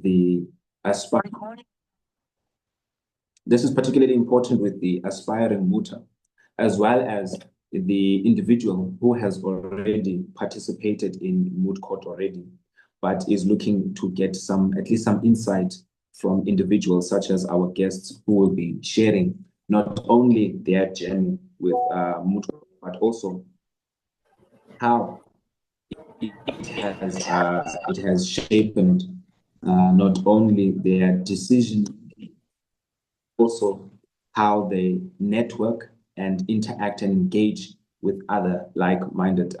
the aspiring. This is particularly important with the aspiring mooter, as well as the individual who has already participated in moot court already, but is looking to get at least some insight from individuals such as our guests who will be sharing not only their journey with moot court, but also how it has shaped not only their decision, also how they network and interact and engage with other like-minded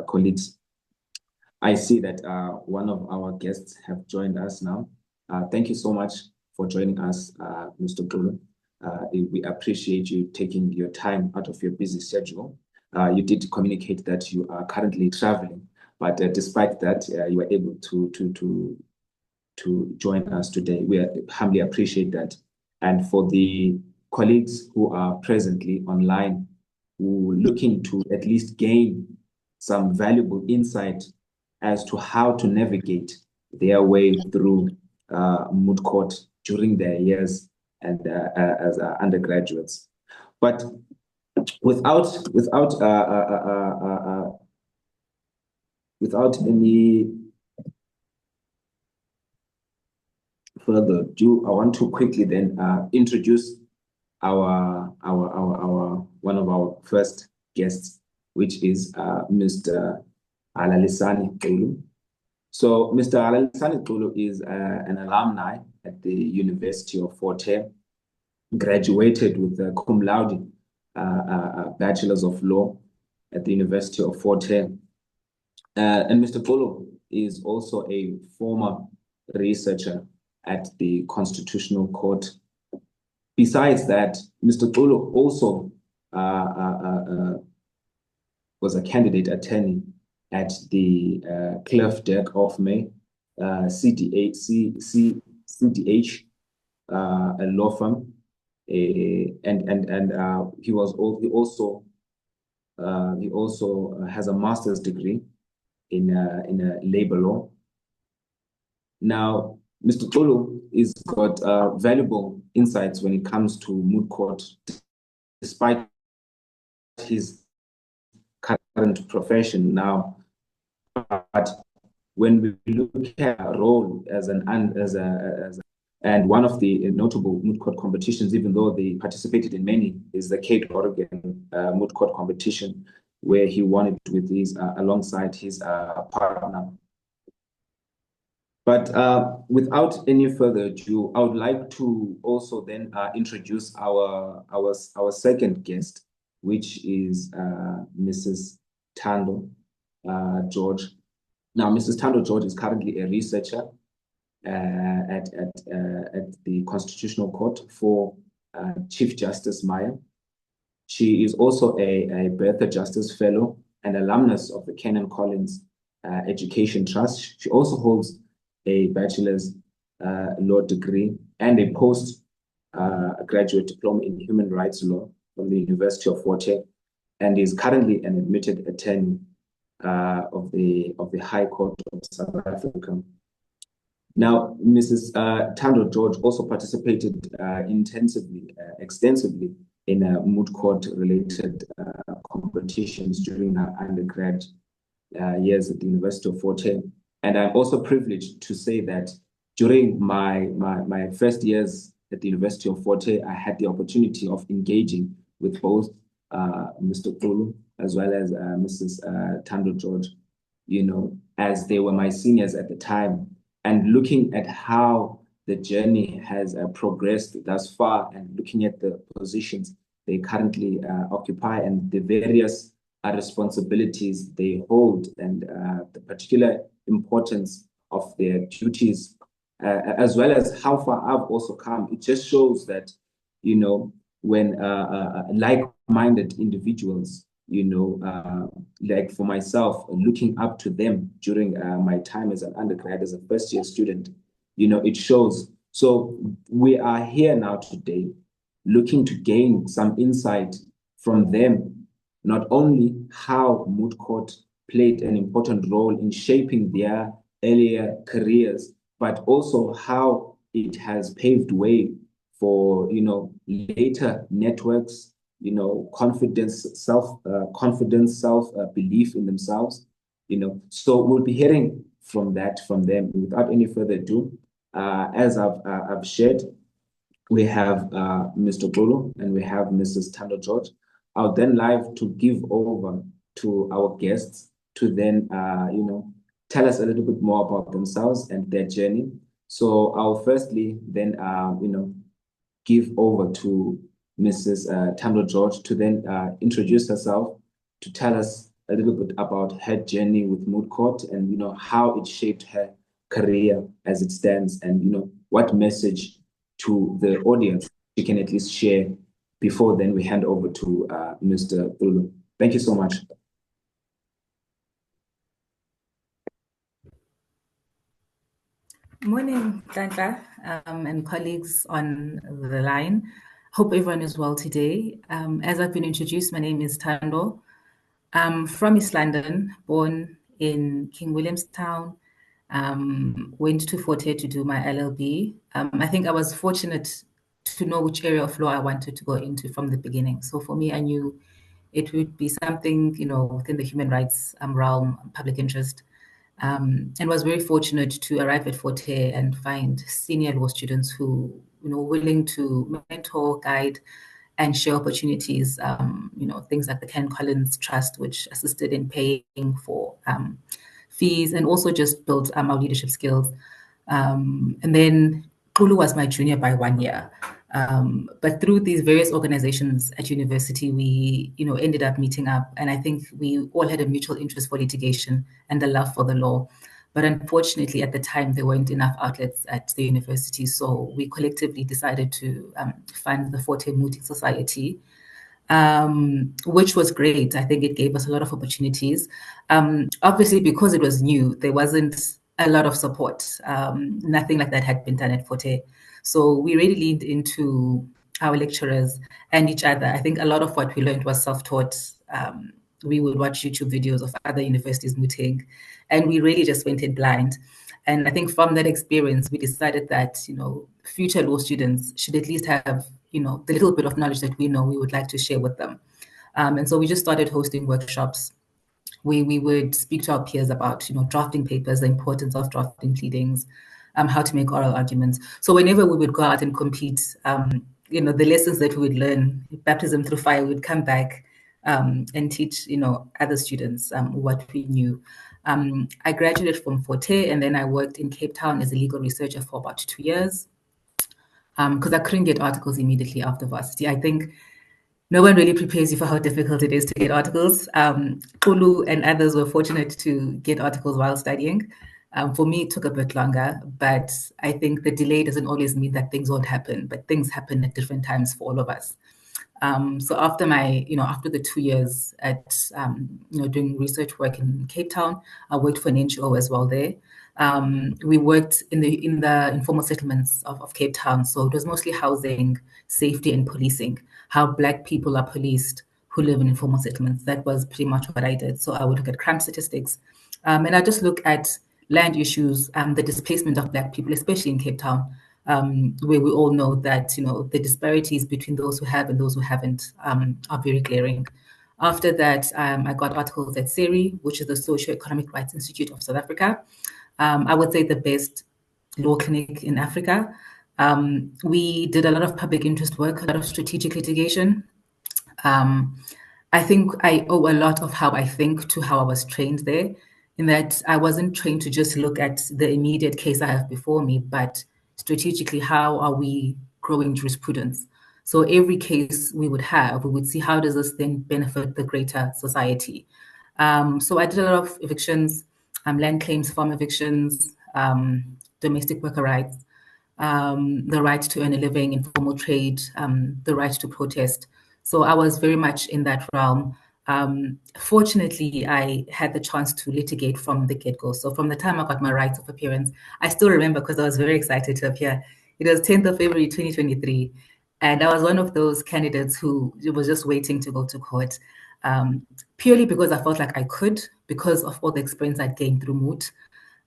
colleagues. I see that one of our guests have joined us now. Thank you so much for joining us, Mr. Kulu. We appreciate you taking your time out of your busy schedule. You did communicate that you are currently traveling, but despite that, you were able to join us today. We humbly appreciate that. And for the colleagues who are presently online, who are looking to at least gain some valuable insight as to how to navigate their way through moot court during their years and as undergraduates. But without any further ado, I want to quickly then introduce our one of our first guests, which is Mr. Alalisani Kulu. So Mr. Alalisani Kulu is an alumni at the University of Fort Hare, graduated with a cum laude Bachelor's of Law at the University of Fort Hare. And Mr. Kulu is also a former researcher at the Constitutional Court. Besides that, Mr. Kulu also was a candidate attorney at the Clerk of May, CDH, a law firm, and he also has a master's degree in labor law. Now, Mr. Kulu has got valuable insights when it comes to moot court, despite his current profession now. But when we look at a role and one of the notable moot court competitions, even though they participated in many, is the Cape Oregon moot court competition, where he won it with his alongside his partner. But without any further ado, I would like to also then introduce our second guest, which is Mrs. Thando George. Now, Mrs. Thando George is currently a researcher at the Constitutional Court for Chief Justice Meyer. She is also a Bertha Justice Fellow and alumnus of the Kenyon Collins Education Trust. She also holds a bachelor's law degree and a post-graduate diploma in human rights law from the University of Fort Hare, and is currently an admitted attorney of the High Court of South Africa. Now, Mrs. Thando George also participated extensively in moot court-related competitions during her undergrad years at the University of Fort Hare. And I'm also privileged to say that during my first years at the University of Fort Hare, I had the opportunity of engaging with both Mr. Kulu as well as Mrs. Thando George, as they were my seniors at the time, and looking at how the journey has progressed thus far, and looking at the positions they currently occupy and the various responsibilities they hold, and the particular importance of their duties, as well as how far I've also come. It just shows that, when like-minded individuals, like for myself, looking up to them during my time as an undergrad, as a first-year student, it shows. So we are here now today looking to gain some insight from them, not only how moot court played an important role in shaping their earlier careers, but also how it has paved way for, later networks, confidence, self-confidence, self-belief in themselves, So we'll be hearing from them. Without any further ado, as I've shared, we have Mr. Gulu and we have Mrs. Tando George. I'll then like to give over to our guests to then, tell us a little bit more about themselves and their journey. So I'll firstly then, give over to Mrs. Tando George to then introduce herself, to tell us a little bit about her journey with Moot Court and, how it shaped her career as it stands and, what message to the audience you can at least share before then we hand over to Mr. Gulu. Thank you so much. Morning, Tlantla, and colleagues on the line. Hope everyone is well today. As I've been introduced, my name is Tando. I'm from East London, born in King Williamstown. Went to Fort Hare to do my LLB. I think I was fortunate to know which area of law I wanted to go into from the beginning. So for me, I knew it would be something, within the human rights realm, public interest. And was very fortunate to arrive at Fort Hare and find senior law students who, willing to mentor, guide, and share opportunities. Things like the Ken Collins Trust, which assisted in paying for fees and also just built our leadership skills. And then Kulu was my junior by 1 year. But through these various organizations at university, we, ended up meeting up. And I think we all had a mutual interest for litigation and a love for the law. But unfortunately, at the time, there weren't enough outlets at the university. So we collectively decided to fund the Fort Hare Mooting Society, which was great. I think it gave us a lot of opportunities. Obviously, because it was new, there wasn't a lot of support. Nothing like that had been done at Fort Hare. So we really leaned into our lecturers and each other. I think a lot of what we learned was self-taught. We would watch YouTube videos of other universities mooting, and we really just went in blind. And I think from that experience, we decided that, future law students should at least have, the little bit of knowledge that we know we would like to share with them. And so we just started hosting workshops. We would speak to our peers about, drafting papers, the importance of drafting pleadings, how to make oral arguments. So whenever we would go out and compete, the lessons that we would learn, baptism through fire, would come back and teach, other students what we knew. I graduated from Fort Hare and then I worked in Cape Town as a legal researcher for about 2 years because I couldn't get articles immediately after varsity. I think no one really prepares you for how difficult it is to get articles. Kulu and others were fortunate to get articles while studying. For me, it took a bit longer, but I think the delay doesn't always mean that things won't happen, but things happen at different times for all of us. So after after the 2 years at, doing research work in Cape Town, I worked for an NGO as well there. We worked in the informal settlements of Cape Town. So it was mostly housing, safety, and policing, how Black people are policed who live in informal settlements. That was pretty much what I did. So I would look at crime statistics. And I just look at land issues, the displacement of Black people, especially in Cape Town, where we all know that, the disparities between those who have and those who haven't are very glaring. After that, I got articles at SERI, which is the Socio-Economic Rights Institute of South Africa. I would say the best law clinic in Africa. We did a lot of public interest work, a lot of strategic litigation. I think I owe a lot of how I think to how I was trained there, in that I wasn't trained to just look at the immediate case I have before me, but strategically, how are we growing jurisprudence? So every case we would have, we would see how does this then benefit the greater society. So I did a lot of evictions, land claims, farm evictions, domestic worker rights, the right to earn a living, informal trade, the right to protest. So I was very much in that realm. Fortunately, I had the chance to litigate from the get-go. So from the time I got my rights of appearance, I still remember because I was very excited to appear. It was 10th of February, 2023. And I was one of those candidates who was just waiting to go to court, purely because I felt like I could, because of all the experience I'd gained through Moot.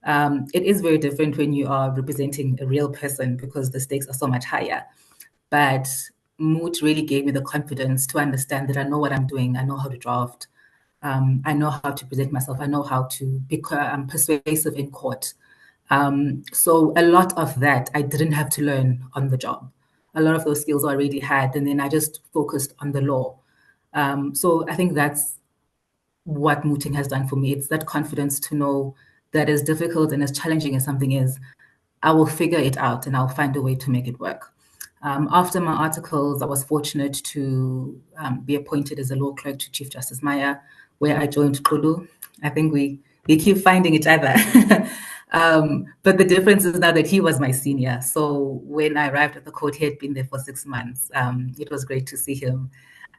It is very different when you are representing a real person because the stakes are so much higher. But Moot really gave me the confidence to understand that I know what I'm doing. I know how to draft. I know how to present myself. I know how to be persuasive in court. So a lot of that I didn't have to learn on the job. A lot of those skills I already had, and then I just focused on the law. So I think that's what mooting has done for me. It's that confidence to know that as difficult and as challenging as something is, I will figure it out and I'll find a way to make it work. After my articles, I was fortunate to be appointed as a law clerk to Chief Justice Maya, where I joined Kulu. I think we keep finding each other. But the difference is now that he was my senior. So when I arrived at the court, he had been there for 6 months. It was great to see him.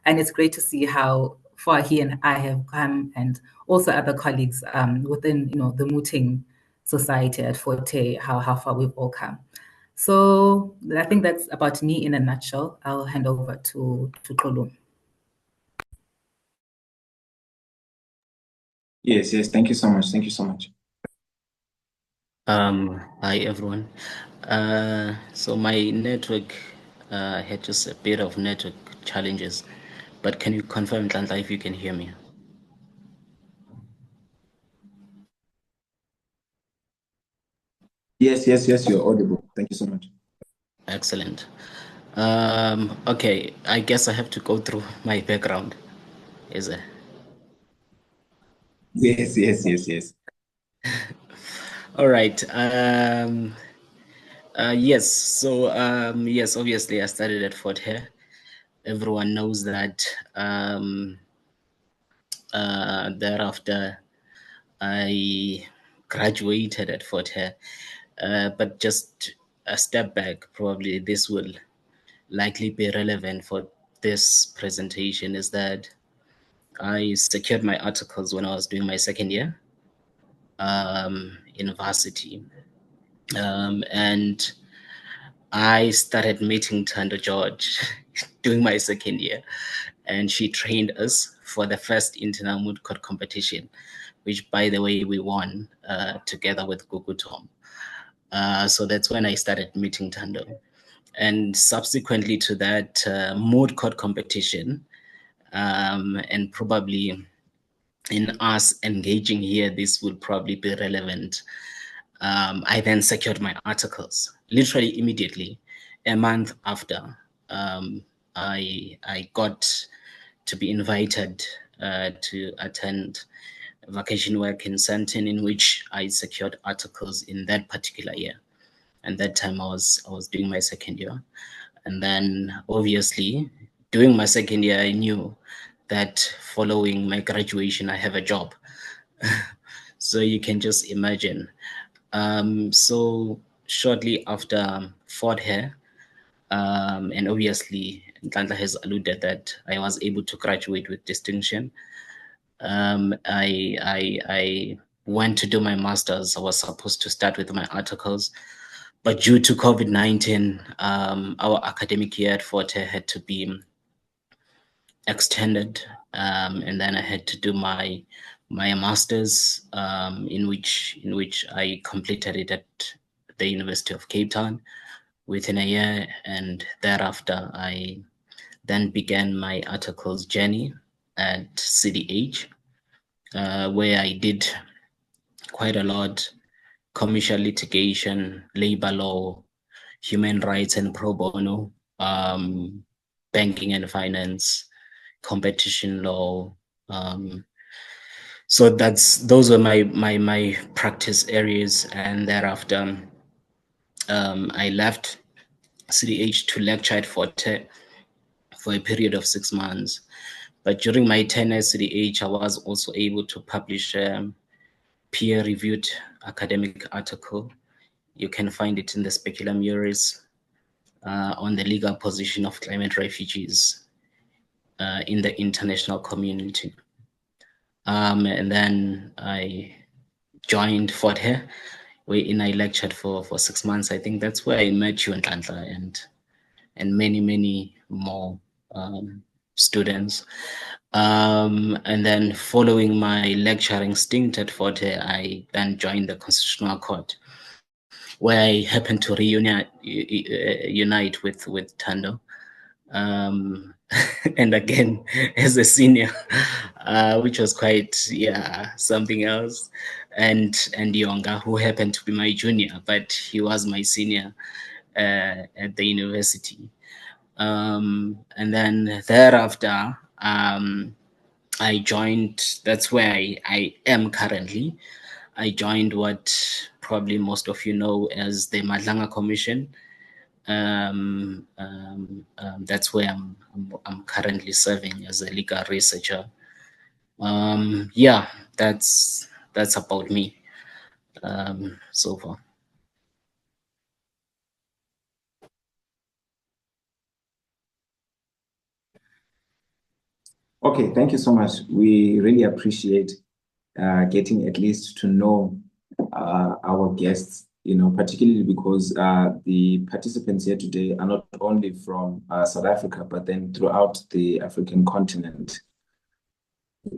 And it's great to see how far he and I have come, and also other colleagues within, the mooting society at Forte, how far we've all come. So I think that's about me in a nutshell. I'll hand over to Kolu. Yes, thank you so much. Thank you so much. Hi everyone. So my network had just a bit of network challenges, but can you confirm, Tlantla, if you can hear me? Yes, you're audible. Thank you so much. Excellent. Okay, I guess I have to go through my background. Is it? Yes. All right. Yes. So yes, obviously I started at Fort Hare. Everyone knows that. Thereafter, I graduated at Fort Hare, but just a step back. Probably this will likely be relevant for this presentation. Is that I secured my articles when I was doing my second year university, and I started meeting Tando George during my second year, and she trained us for the first internal moot court competition, which, by the way, we won together with Gugu Tom. So that's when I started meeting Tando. And subsequently to that moot court competition, and probably in us engaging here, this would probably be relevant. I then secured my articles literally immediately. A month after, I got to be invited to attend vacation work in Sandton, in which I secured articles in that particular year. And that time I was doing my second year. And then obviously during my second year, I knew that following my graduation, I have a job. So you can just imagine. So shortly after Fort Hare, and obviously Ntlanhla has alluded that I was able to graduate with distinction. I went to do my master's. I was supposed to start with my articles, but due to COVID-19, our academic year at Fort Hare had to be extended, and then I had to do my master's, in which I completed it at the University of Cape Town within a year, and thereafter I then began my articles journey at CDH, where I did quite a lot: commercial litigation, labor law, human rights and pro bono, banking and finance, competition law. So those were my practice areas, and thereafter I left CDH to lecture at Forte for a period of 6 months. But during my tenure at CDH, I was also able to publish a peer-reviewed academic article. You can find it in the Speculum Juris on the legal position of climate refugees in the international community. And then I joined Fort Hare, wherein I lectured for 6 months. I think that's where I met you, Ntlanhla, and many more students. And then following my lecturing stint at Forte, I then joined the Constitutional Court, where I happened to unite with Tando. And again, as a senior, which was quite, something else. And Yonga, who happened to be my junior, but he was my senior at the university. And then thereafter, I joined, that's where I am currently. I joined what probably most of you know as the Madlanga Commission. That's where I'm currently serving as a legal researcher. That's about me so far. Okay, thank you so much. We really appreciate getting at least to know our guests, particularly because the participants here today are not only from South Africa, but then throughout the African continent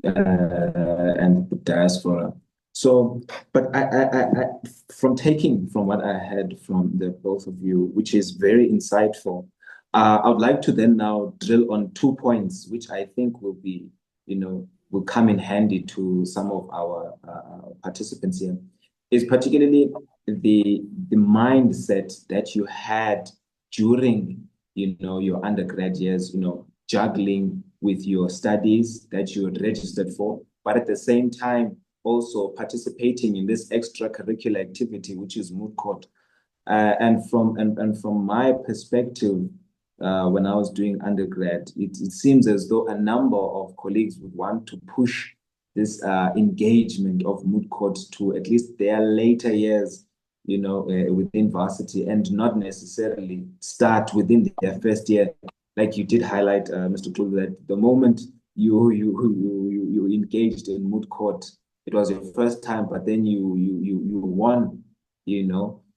and the diaspora. So, but I from what I heard from the both of you, which is very insightful, I would like to then now drill on 2 points, which I think will be, will come in handy to some of our participants here, is particularly the mindset that you had during, your undergrad years, juggling with your studies that you had registered for, but at the same time, also participating in this extracurricular activity, which is Moot Court. And from my perspective, when I was doing undergrad, it seems as though a number of colleagues would want to push this engagement of Moot Court to at least their later years, within varsity, and not necessarily start within their first year. Like you did highlight, Mr. Klulu, that the moment you engaged in Moot Court, it was your first time, but then you won,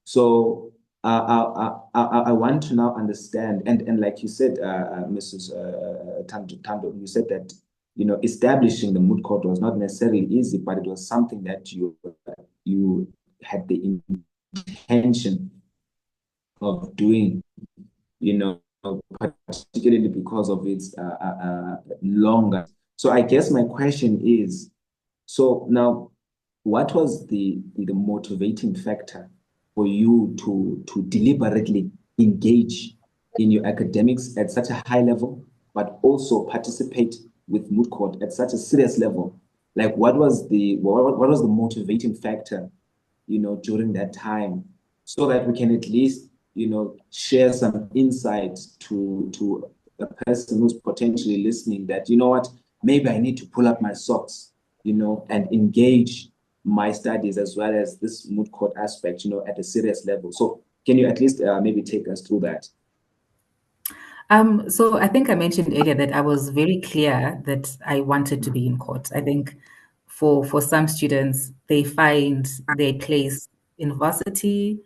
So I want to now understand, and like you said, Mrs. Tando, you said that establishing the Moot Court was not necessarily easy, but it was something that you had the intention of doing, particularly because of its longer. So I guess my question is, so now, what was the motivating factor for you to deliberately engage in your academics at such a high level, but also participate with Moot Court at such a serious level? Like, what was the motivating factor, during that time, so that we can at least, share some insights to a person who's potentially listening, that, what, maybe I need to pull up my socks, and engage my studies as well as this Moot Court aspect, at a serious level. So can you at least maybe take us through that? So I think I mentioned earlier that I was very clear that I wanted to be in court. I think for some students, they find their place in varsity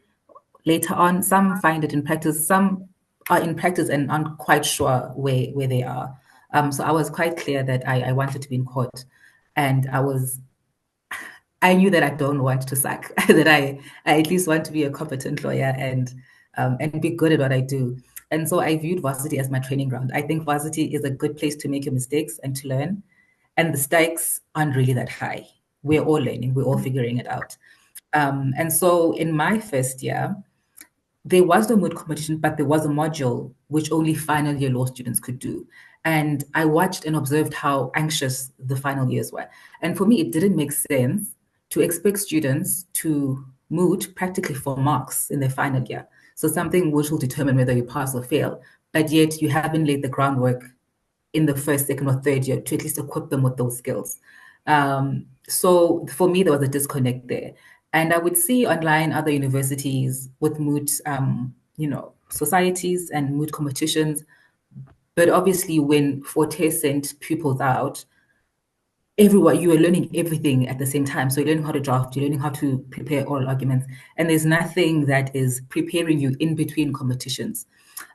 later on. Some find it in practice. Some are in practice and aren't quite sure where they are. So I was quite clear that I wanted to be in court, and I knew that I don't want to suck, that I at least want to be a competent lawyer and be good at what I do. And so I viewed varsity as my training ground. I think varsity is a good place to make your mistakes and to learn. And the stakes aren't really that high. We're all learning, we're all figuring it out. And so in my first year, there was no Moot competition, but there was a module which only final year law students could do. And I watched and observed how anxious the final years were. And for me, it didn't make sense to expect students to Moot practically for marks in their final year. So something which will determine whether you pass or fail, but yet you haven't laid the groundwork in the first, second, or third year to at least equip them with those skills. So for me, there was a disconnect there. And I would see online other universities with Moot, societies and Moot competitions. But obviously, when Forte sent pupils out, everyone, you are learning everything at the same time. So you're learning how to draft, you're learning how to prepare oral arguments, and there's nothing that is preparing you in between competitions.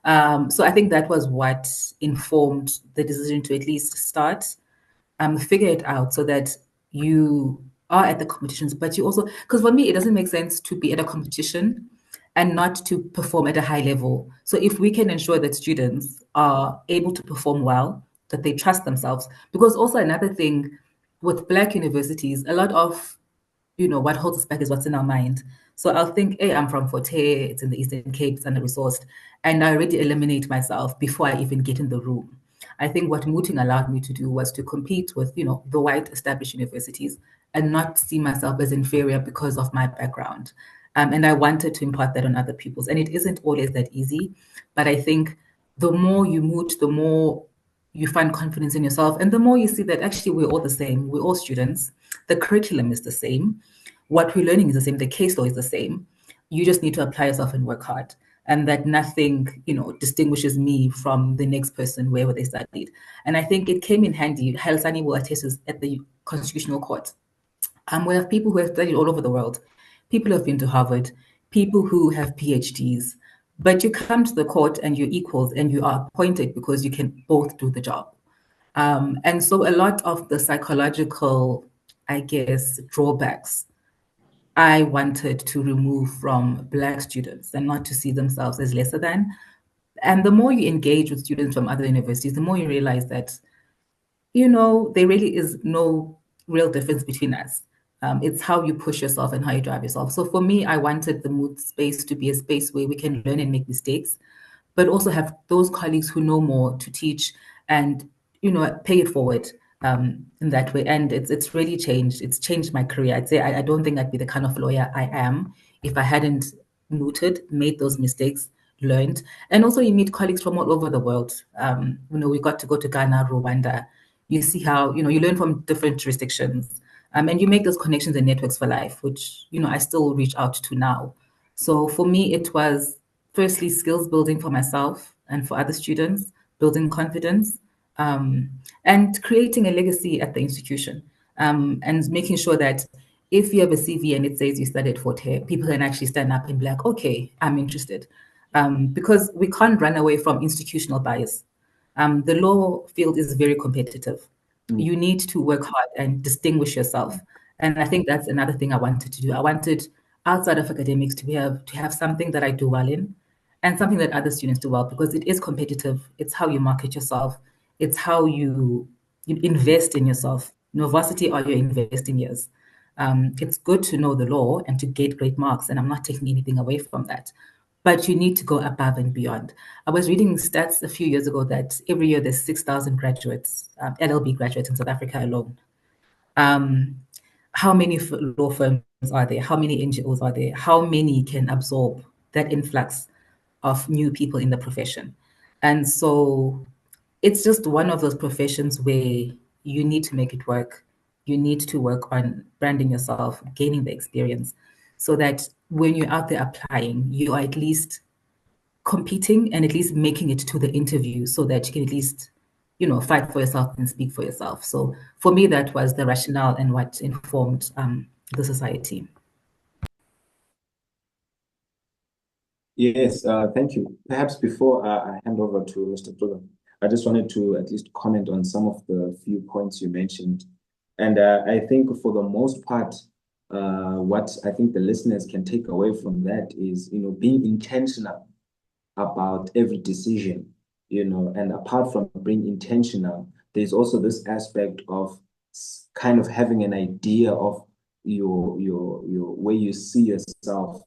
So I think that was what informed the decision to at least start figure it out so that you are at the competitions, but you also, because for me, it doesn't make sense to be at a competition and not to perform at a high level. So if we can ensure that students are able to perform well, that they trust themselves, because also another thing with Black universities, a lot of what holds us back is what's in our mind. So I'll think, hey, I'm from Forte, it's in the Eastern Cape, it's under-resourced, and I already eliminate myself before I even get in the room. I think what mooting allowed me to do was to compete with, the white established universities and not see myself as inferior because of my background. And I wanted to impart that on other people's. And it isn't always that easy, but I think the more you moot, the more you find confidence in yourself, and the more you see that actually we're all the same, we're all students, the curriculum is the same, what we're learning is the same, the case law is the same. You just need to apply yourself and work hard. And that nothing, distinguishes me from the next person wherever they studied. And I think it came in handy. Helsani will attest this at the Constitutional Court. We have people who have studied all over the world, people who have been to Harvard, people who have PhDs, but you come to the court and you're equals and you are appointed because you can both do the job. And so a lot of the psychological, I guess, drawbacks I wanted to remove from Black students and not to see themselves as lesser than. And the more you engage with students from other universities, the more you realize that, there really is no real difference between us. It's how you push yourself and how you drive yourself. So for me, I wanted the Moot space to be a space where we can learn and make mistakes, but also have those colleagues who know more to teach and, pay it forward in that way. And it's really changed. It's changed my career. I'd say I don't think I'd be the kind of lawyer I am if I hadn't mooted, made those mistakes, learned. And also you meet colleagues from all over the world. We got to go to Ghana, Rwanda. You see how, you learn from different jurisdictions. And you make those connections and networks for life, which, I still reach out to now. So for me, it was firstly skills building for myself and for other students, building confidence, and creating a legacy at the institution, and making sure that if you have a CV and it says you studied Forte, people can actually stand up and be like, okay, I'm interested. Because we can't run away from institutional bias. The law field is very competitive. You need to work hard and distinguish yourself. And I think that's another thing I wanted to do. I wanted, outside of academics, to have something that I do well in and something that other students do well, because it is competitive. It's how you market yourself. It's how you invest in yourself. Varsity are your investing years. It's good to know the law and to get great marks, and I'm not taking anything away from that. But you need to go above and beyond. I was reading stats a few years ago that every year there's 6,000 graduates, LLB graduates in South Africa alone. How many law firms are there? How many NGOs are there? How many can absorb that influx of new people in the profession? And so it's just one of those professions where you need to make it work. You need to work on branding yourself, gaining the experience, so that when you're out there applying, you are at least competing and at least making it to the interview so that you can at least, fight for yourself and speak for yourself. So for me, that was the rationale and what informed the society. Yes, thank you. Perhaps before I hand over to Mr. Pluga, I just wanted to at least comment on some of the few points you mentioned. And I think for the most part, what I think the listeners can take away from that is, being intentional about every decision, and apart from being intentional, there's also this aspect of kind of having an idea of your where you see yourself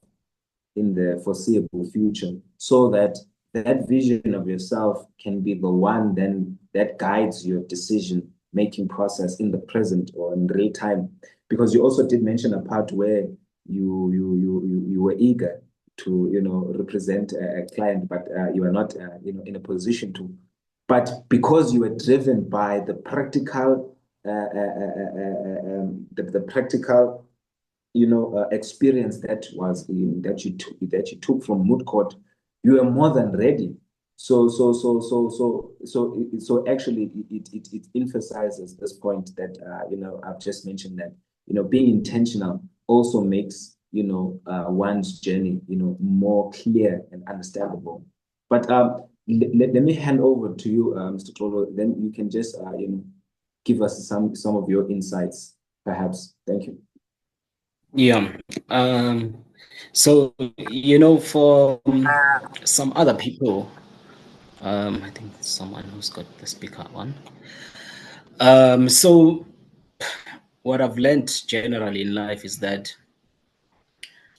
in the foreseeable future, so that that vision of yourself can be the one then that guides your decision making process in the present or in real time. Because you also did mention a part where you were eager to represent a client, but you are not in a position to. But because you were driven by the practical the practical experience that you took from Moot Court, you are more than ready. So actually it emphasizes this point that I've just mentioned, that being intentional also makes one's journey more clear and understandable. But let me hand over to you, Mr. Tolo. Then you can just give us some of your insights, perhaps. Thank you. Yeah. So, for some other people, I think someone who's got the speaker on. So what I've learned generally in life is that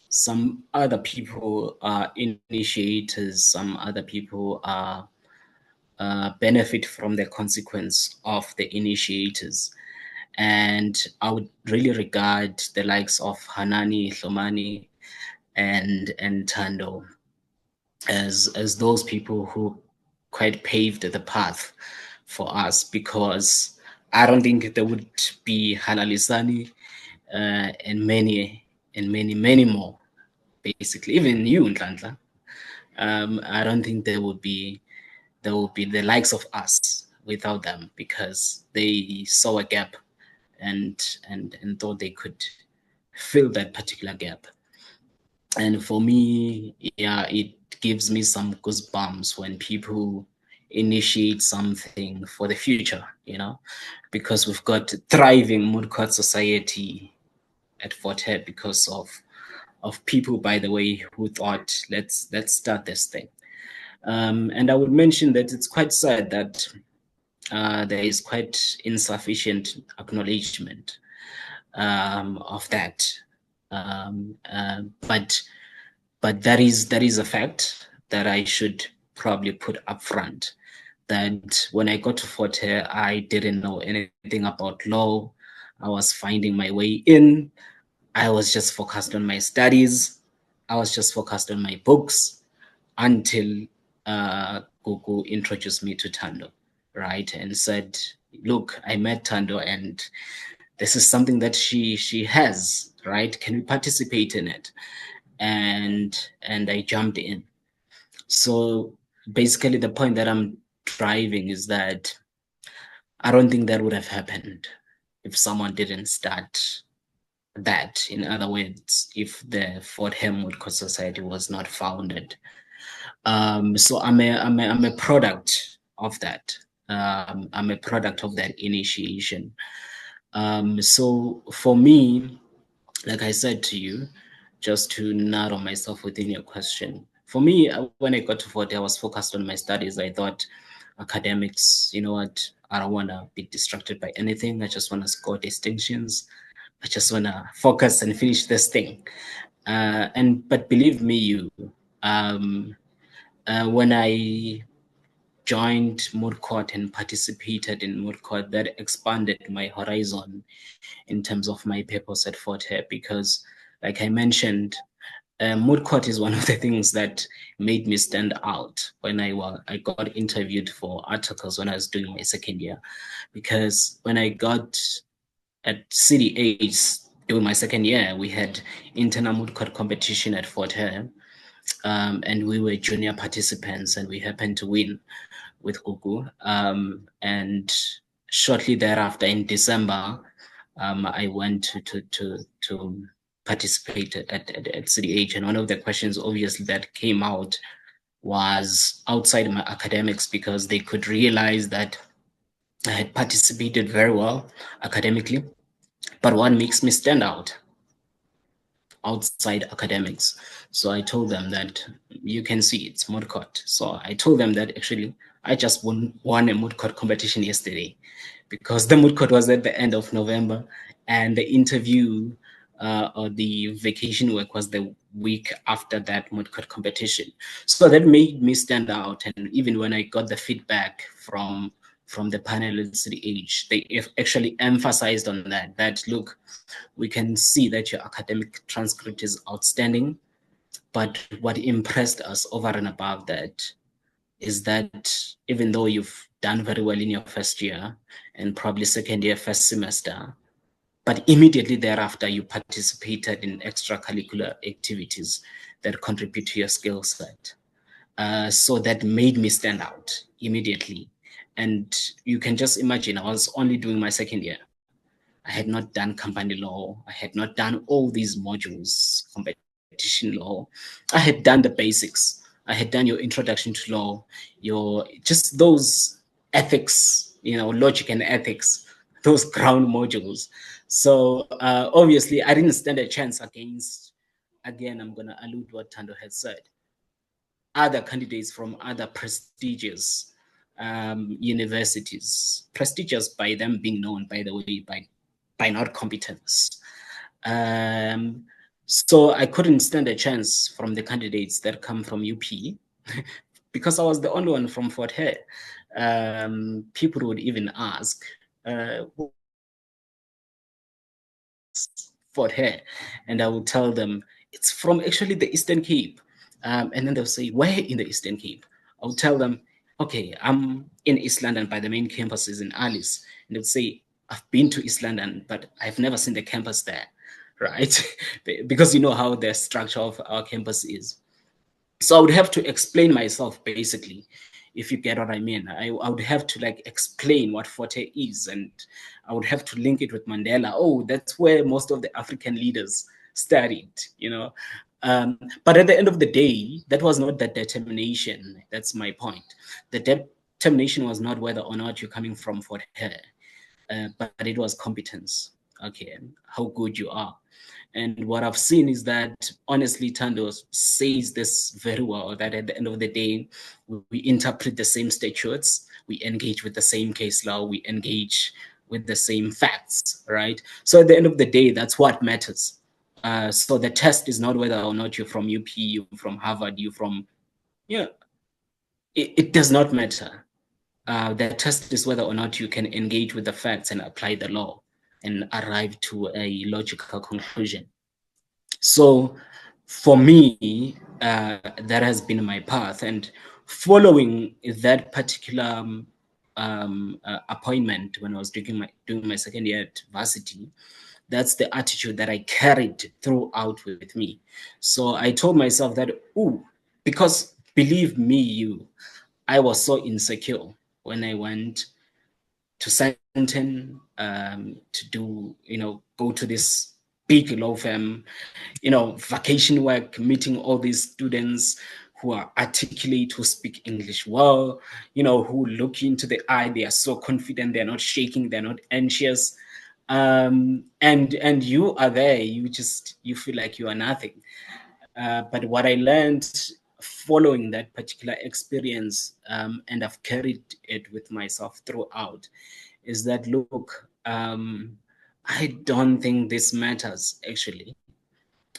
some other people are initiators, some other people are benefit from the consequence of the initiators. And I would really regard the likes of Hanani, Hlomani, and Tando as those people who quite paved the path for us, because I don't think there would be Halalisani and many more, basically. Even you, Nhlanhla. I don't think there would be the likes of us without them, because they saw a gap and thought they could fill that particular gap. And for me, yeah, it gives me some goosebumps when people initiate something for the future, because we've got thriving Moot Court society at Fort Hare because of people, by the way, who thought, let's start this thing. And I would mention that it's quite sad that there is quite insufficient acknowledgement of that. But that is a fact that I should probably put up front. That when I got to Fort Hare, I didn't know anything about law. I was finding my way in. I was just focused on my studies. I was just focused on my books until Gugu introduced me to Tando, right? And said, look, I met Tando and this is something that she has, right? Can we participate in it? And I jumped in. So basically the point that I'm driving is that I don't think that would have happened if someone didn't start that. In other words, if the Fort Hare Moot Court Society was not founded. So I'm a product of that. I'm a product of that initiation. So for me, like I said to you, just to narrow myself within your question, for me, when I got to Fort Hare, I was focused on my studies. I thought academics, you know what, I don't want to be distracted by anything. I just want to score distinctions. I just want to focus and finish this thing. But believe me, when I joined Moot Court and participated in Moot Court, that expanded my horizon in terms of my purpose at Fort Hare, because, like I mentioned, Moot Court is one of the things that made me stand out when I got interviewed for articles when I was doing my second year. Because when I got at CDH during my second year, we had internal Moot Court competition at Fort Hare, and we were junior participants, and we happened to win with Gugu. And shortly thereafter, in December, I went to participate at CDH, and one of the questions obviously that came out was outside my academics, because they could realize that I had participated very well academically, but what makes me stand out outside academics? So I told them that you can see it's Moot Court. So I told them that actually I just won a Moot Court competition yesterday, because the Moot Court was at the end of November, and the interview or the vacation work was the week after that Moot Court competition. So that made me stand out. And even when I got the feedback from the panel at CDH, they actually emphasized on that look, we can see that your academic transcript is outstanding, but what impressed us over and above that is that even though you've done very well in your first year and probably second year, first semester, but immediately thereafter you participated in extracurricular activities that contribute to your skill set. So that made me stand out immediately. And you can just imagine, I was only doing my second year. I had not done company law. I had not done all these modules, competition law. I had done the basics. I had done your introduction to law, just those ethics, logic and ethics. those ground modules. So obviously, I didn't stand a chance against, again, I'm going to allude what Tando had said, other candidates from other prestigious universities, prestigious by them being known, by the way, by not competence. So I couldn't stand a chance from the candidates that come from UP because I was the only one from Fort Hare. People would even ask, Fort Hare, and I would tell them it's from actually the Eastern Cape. And then they'll say, where in the Eastern Cape? I'll tell them, okay, I'm in East London, by the main campus is in Alice. And they'll say, I've been to East London, but I've never seen the campus there, right? Because you know how the structure of our campus is. So I would have to explain myself, basically, if you get what I mean. I would have to like explain what Fort Hare is, and I would have to link it with Mandela. Oh, that's where most of the African leaders studied, you know. But at the end of the day, that was not the determination. That's my point. The determination was not whether or not you're coming from Fort Hare, but it was competence. Okay, how good you are. And what I've seen is that, honestly, Tando says this very well, that at the end of the day, we interpret the same statutes, we engage with the same case law, we engage with the same facts, right? So at the end of the day, that's what matters. So the test is not whether or not you're from UP, you're from Harvard, you're from, yeah, it does not matter. The test is whether or not you can engage with the facts and apply the law and arrive to a logical conclusion. So for me, that has been my path. And following that particular appointment when I was doing my second year at varsity, that's the attitude that I carried throughout with me. So I told myself that, because believe me, I was so insecure when I went to Sandton to do, go to this big law firm, vacation work, meeting all these students who are articulate, who speak English well, who look into the eye, they are so confident, they're not shaking, they're not anxious. And you are there, you feel like you are nothing. But what I learned following that particular experience, and I've carried it with myself throughout, is that, look, I don't think this matters, actually.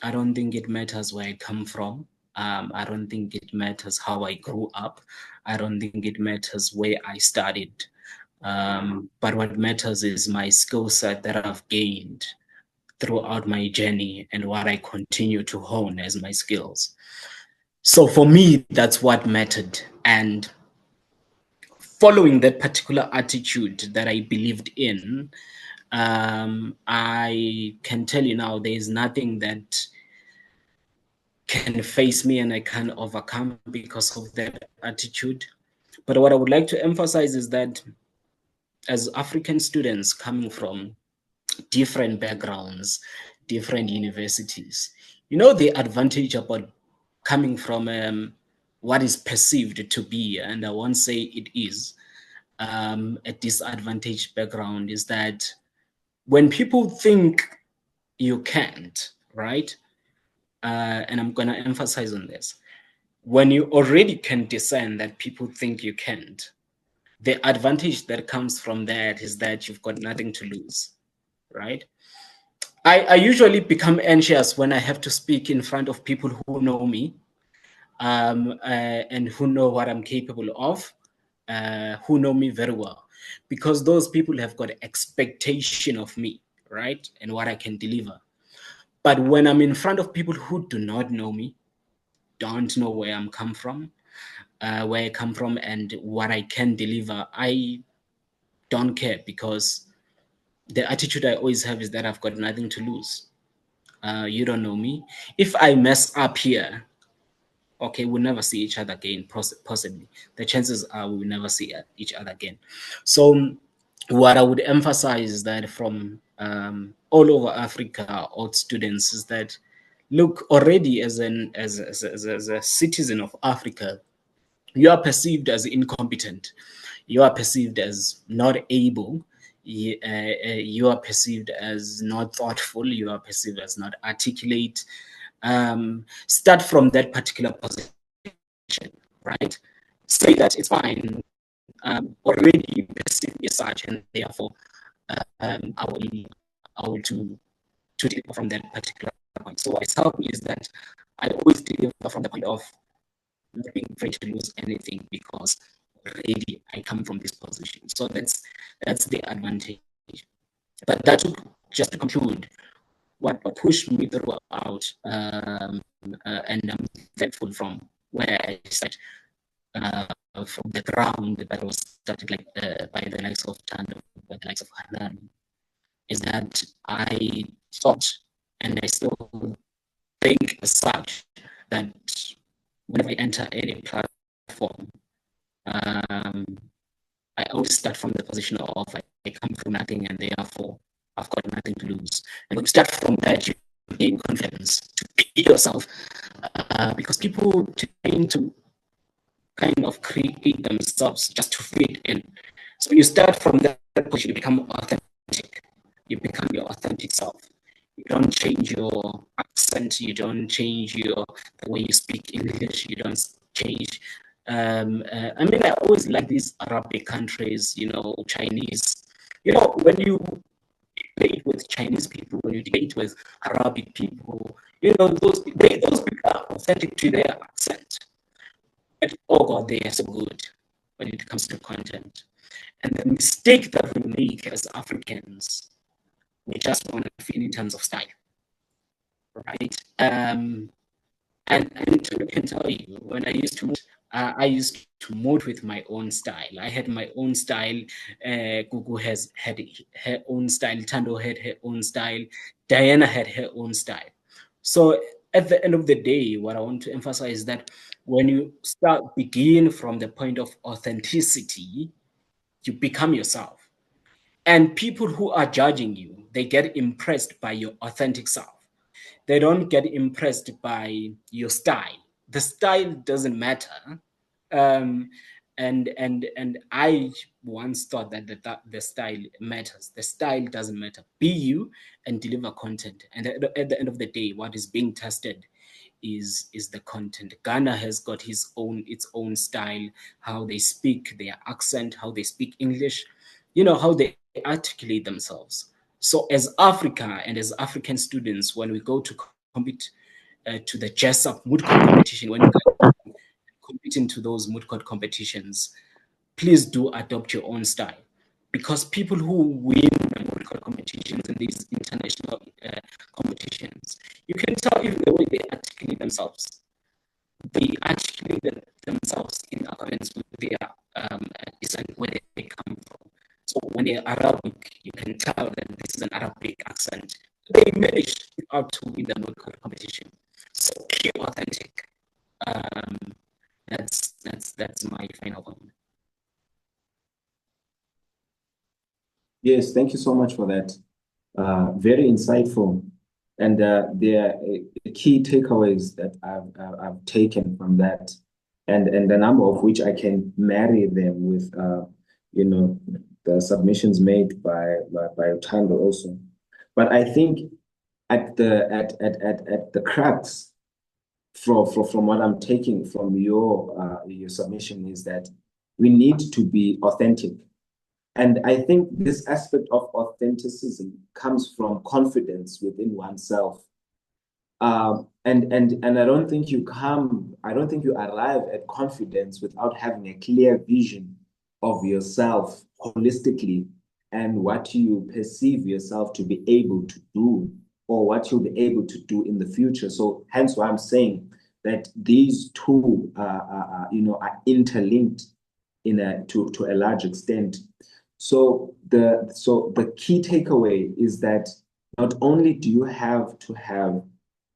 I don't think it matters where I come from. I don't think it matters how I grew up. I don't think it matters where I studied. But what matters is my skill set that I've gained throughout my journey and what I continue to hone as my skills. So for me, that's what mattered. And following that particular attitude that I believed in, I can tell you now, there is nothing that can face me and I can overcome because of that attitude. But what I would like to emphasize is that as African students coming from different backgrounds, different universities, the advantage about coming from what is perceived to be, and I won't say it is, a disadvantaged background, is that when people think you can't, right? And I'm going to emphasize on this. When you already can discern that people think you can't, the advantage that comes from that is that you've got nothing to lose, right? I usually become anxious when I have to speak in front of people who know me, and who know what I'm capable of, who know me very well, because those people have got expectation of me, right? And what I can deliver. But when I'm in front of people who do not know me, don't know where I come from, and what I can deliver, I don't care, because the attitude I always have is that I've got nothing to lose. You don't know me. If I mess up here, okay, we'll never see each other again, possibly. The chances are we will never see each other again. So what I would emphasize is that from all over Africa, all students, is that, look, already as a citizen of Africa, you are perceived as incompetent. You are perceived as not able. you are perceived as not thoughtful, you are perceived as not articulate. Start from that particular position, right? Say that it's fine. Already you perceive me as such, and therefore I will to deliver from that particular point. So what has helped me is that I always deliver from the point of not being afraid to lose anything, because already I come from this position. So that's the advantage. But that took, just to conclude, what pushed me throughout, and I'm thankful from where I started, from the ground that was started, like by the likes of Tando, by the likes of Hanan, is that I thought, and I still think as such, that whenever I enter any platform, I always start from the position of I come from nothing, and therefore I've got nothing to lose. And when you start from that, you gain confidence to be yourself, because people tend to kind of create themselves just to fit in. So when you start from that position, you become authentic. You become your authentic self. You don't change your accent. You don't change the way you speak English. You don't change. I mean, I always like these Arabic countries, Chinese. When you debate with Chinese people, when you debate with Arabic people, those people are authentic to their accent. But, oh God, they are so good when it comes to content. And the mistake that we make as Africans, we just want to fit in terms of style, right? And I can tell you, when I used to mode with my own style. I had my own style. Gugu had her own style. Tando had her own style. Diana had her own style. So at the end of the day, what I want to emphasize is that when you begin from the point of authenticity, you become yourself. And people who are judging you, they get impressed by your authentic self. They don't get impressed by your style. The style doesn't matter. And I once thought that the style matters. The style doesn't matter. Be you and deliver content. And at the end of the day, what is being tested is the content. Ghana has got its own style, how they speak, their accent, how they speak English, how they articulate themselves. So as Africa and as African students, when we go to compete to the JESUP Moot Court competition, when you compete into those Moot Court competitions, please do adopt your own style. Because people who win the Moot Court competitions and these international competitions, you can tell even the way they articulate themselves. They articulate themselves in accordance with their descent, where they come from. So when they're Arabic, you can tell that this is an Arabic accent. They managed to win the Moot Court competition. So keep authentic. That's my final comment. Yes, thank you so much for that. Very insightful. And there are key takeaways that I've taken from that, and a number of which I can marry them with the submissions made by Tando also. But I think at the crux from what I'm taking from your submission is that we need to be authentic. And I think this aspect of authenticism comes from confidence within oneself. And I don't think you arrive at confidence without having a clear vision of yourself holistically and what you perceive yourself to be able to do, or what you'll be able to do in the future. So hence why I'm saying that these two are interlinked to a large extent. So the key takeaway is that not only do you have to have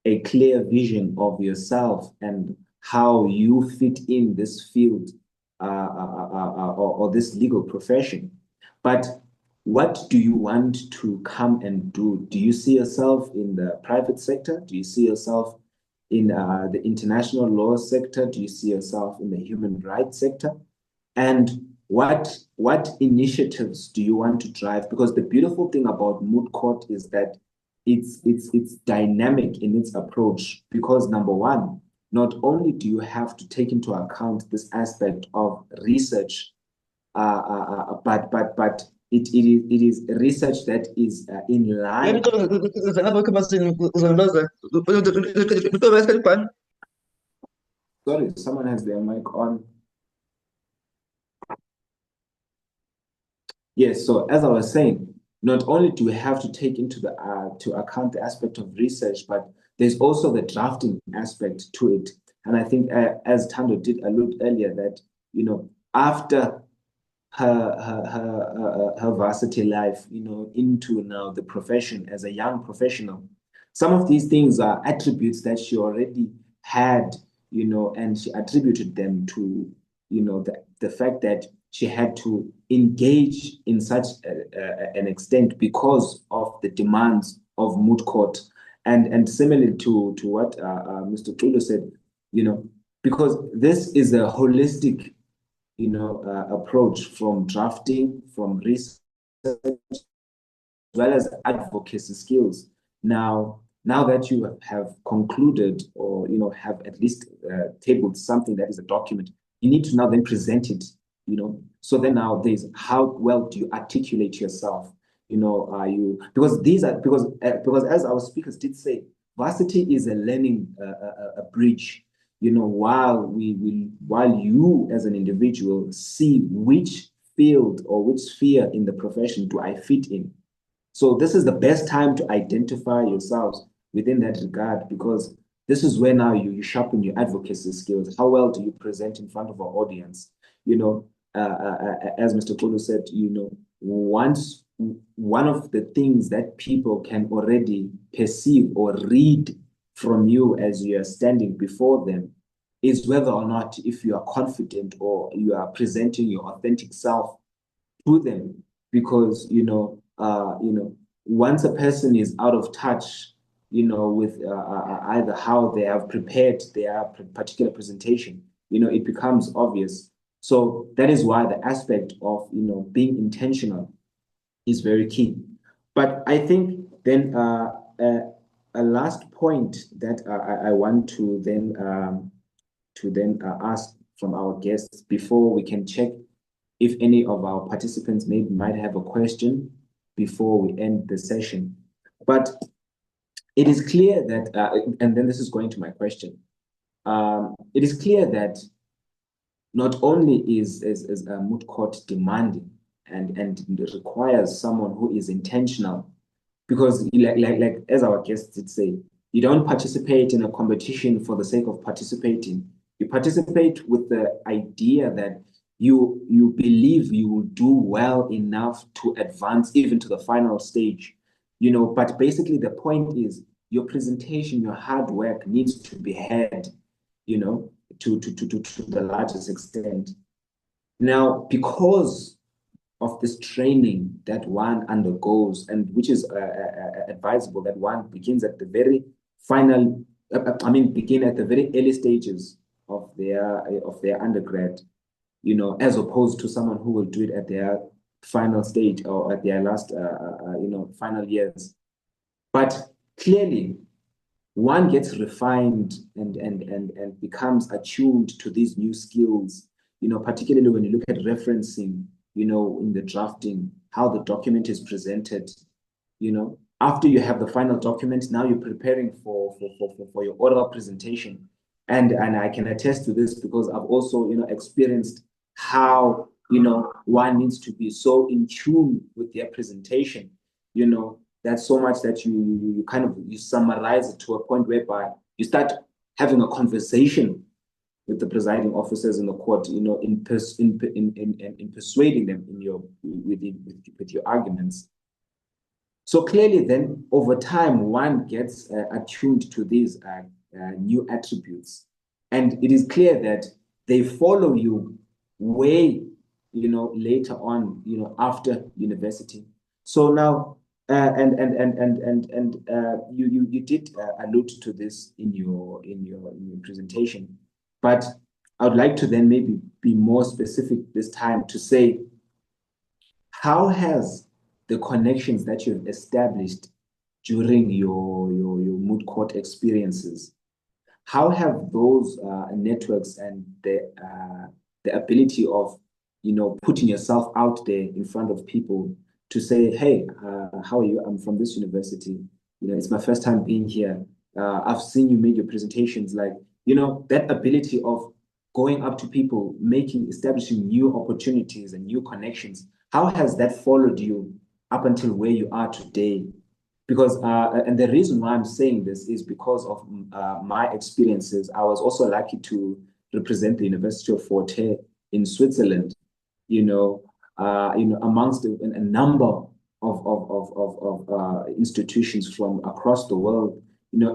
a clear vision of yourself and how you fit in this field or this legal profession, but what do you want to come and do? Do you see yourself in the private sector? Do you see yourself in the international law sector? Do you see yourself in the human rights sector? And what initiatives do you want to drive? Because the beautiful thing about Moot Court is that it's dynamic in its approach. Because number one, not only do you have to take into account this aspect of research, but it is research that is in line. Sorry, someone has their mic on. Yes, so as I was saying, not only do we have to take into to account the aspect of research, but there's also the drafting aspect to it. And I think, as Tando did allude earlier, that after her varsity life, into now the profession as a young professional, some of these things are attributes that she already had, and she attributed them to, the fact that she had to engage in such an extent because of the demands of Moot Court. And similar to what Mr. Tulo said, because this is a holistic approach from drafting, from research, as well as advocacy skills. Now that you have concluded, or have at least tabled something that is a document, you need to now then present it. So then now there's how well do you articulate yourself? Are you, because as our speakers did say, varsity is a learning a bridge. While you as an individual see which field or which sphere in the profession do I fit in. So this is the best time to identify yourselves within that regard, because this is where now you sharpen your advocacy skills. How well do you present in front of our audience? As Mr. Kulu said, once one of the things that people can already perceive or read from you as you are standing before them is whether or not if you are confident or you are presenting your authentic self to them. Because once a person is out of touch, with either how they have prepared their particular presentation, it becomes obvious. So that is why the aspect of being intentional is very key. But I think then a last point that I want to then ask from our guests before we can check if any of our participants might have a question before we end the session. But it is clear that, and then this is going to my question. It is clear that not only is a Moot Court demanding and requires someone who is intentional, because like as our guests did say, you don't participate in a competition for the sake of participating. You participate with the idea that you believe you will do well enough to advance even to the final stage. But basically the point is your presentation, your hard work needs to be heard, to the largest extent. Now, because of this training that one undergoes, and which is advisable that one begins at the very final, begin at the very early stages of their undergrad, as opposed to someone who will do it at their final stage or at their last, final years. But clearly, one gets refined and becomes attuned to these new skills, particularly when you look at referencing, in the drafting, how the document is presented. After you have the final document, now you're preparing for your oral presentation. And I can attest to this because I've also, experienced how, one needs to be so in tune with their presentation, that's so much that you kind of summarize it to a point whereby you start having a conversation with the presiding officers in the court, in persuading them with your arguments. So clearly, then over time, one gets attuned to these new attributes, and it is clear that they follow you way, later on, after university. So now. You did allude to this in your presentation, but I would like to then maybe be more specific this time to say, how has the connections that you've established during your moot court experiences, how have those networks and the ability of, putting yourself out there in front of people to say, hey, how are you? I'm from this university. It's my first time being here. I've seen you make your presentations. Like, that ability of going up to people, establishing new opportunities and new connections. How has that followed you up until where you are today? Because, and the reason why I'm saying this is because of my experiences. I was also lucky to represent the University of Forte in Switzerland, amongst a number of institutions from across the world,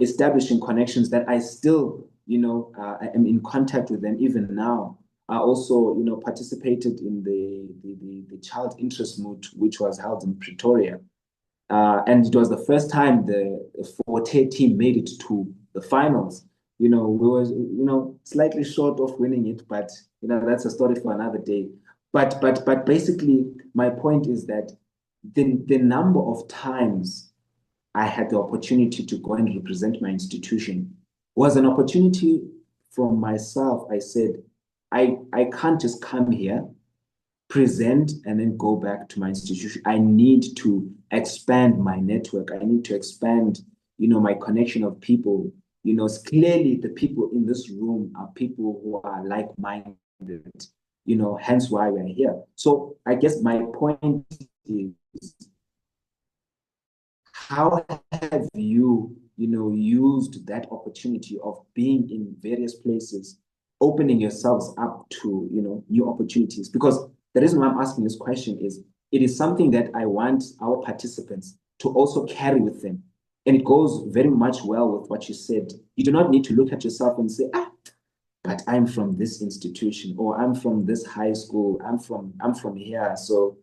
establishing connections that I still, I am in contact with them even now. I also, participated in the Child Interest Moot, which was held in Pretoria. And it was the first time the Forte team made it to the finals. We were, slightly short of winning it, but that's a story for another day. But basically, my point is that the number of times I had the opportunity to go and represent my institution was an opportunity from myself. I said, I can't just come here, present, and then go back to my institution. I need to expand my network. I need to expand, my connection of people. Clearly the people in this room are people who are like-minded, hence why we're here. So I guess my point is, how have you, used that opportunity of being in various places, opening yourselves up to, new opportunities? Because the reason why I'm asking this question is, it is something that I want our participants to also carry with them. And it goes very much well with what you said. You do not need to look at yourself and say, but I'm from this institution, or I'm from this high school, I'm from here. So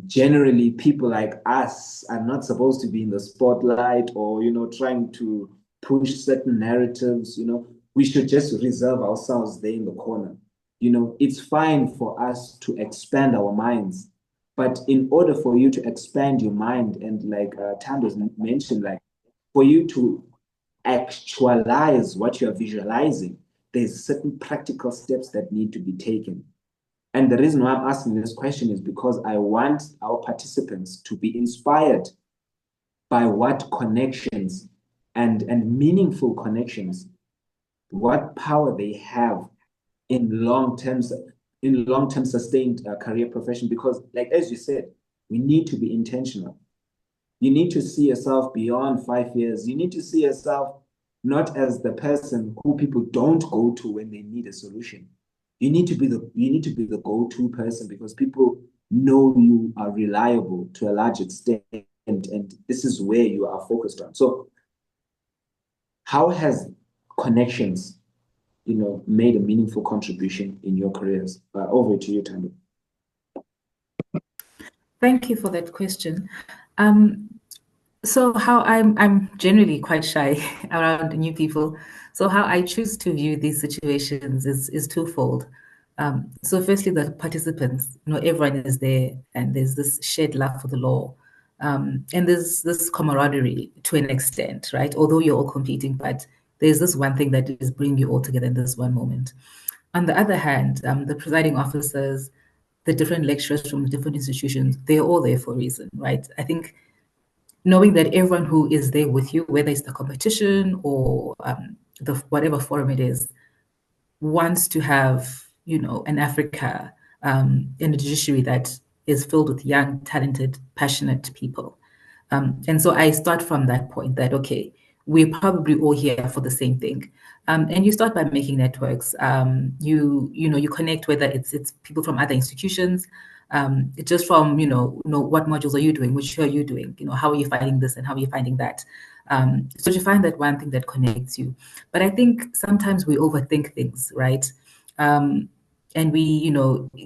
generally people like us are not supposed to be in the spotlight, or, trying to push certain narratives. We should just reserve ourselves there in the corner. It's fine for us to expand our minds, but in order for you to expand your mind, and like Tando's mentioned, like for you to actualize what you're visualizing, there's certain practical steps that need to be taken. And the reason why I'm asking this question is because I want our participants to be inspired by what connections and meaningful connections, what power they have in long-term sustained career profession. Because, like, as you said, we need to be intentional. You need to see yourself beyond 5 years. You need to see yourself not as the person who people don't go to when they need a solution. You need to be the go-to person, because people know you are reliable to a large extent, and this is where you are focused on. So how has connections, made a meaningful contribution in your careers? Over to you, Tando. Thank you for that question. So how I'm generally quite shy around new people. So how I choose to view these situations is twofold. So firstly, the participants, everyone is there, and there's this shared love for the law. And there's this camaraderie to an extent, right? Although you're all competing, but there's this one thing that is bringing you all together in this one moment. On the other hand, the presiding officers, the different lecturers from different institutions, they're all there for a reason, right? I think knowing that everyone who is there with you, whether it's the competition or the whatever forum it is, wants to have, an Africa and a judiciary that is filled with young, talented, passionate people. And so I start from that point that, okay, we're probably all here for the same thing. And you start by making networks. You connect, whether it's people from other institutions, just from, what modules are you doing, which are you doing, how are you finding this and how are you finding that? So to find that one thing that connects you. But I think sometimes we overthink things, right? And we,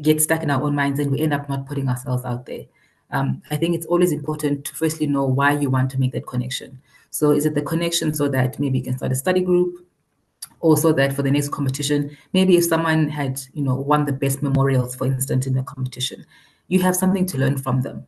get stuck in our own minds, and we end up not putting ourselves out there. I think it's always important to firstly know why you want to make that connection. So is it the connection so that maybe you can start a study group, Also that for the next competition, maybe if someone had, won the best memorials, for instance, in the competition, you have something to learn from them,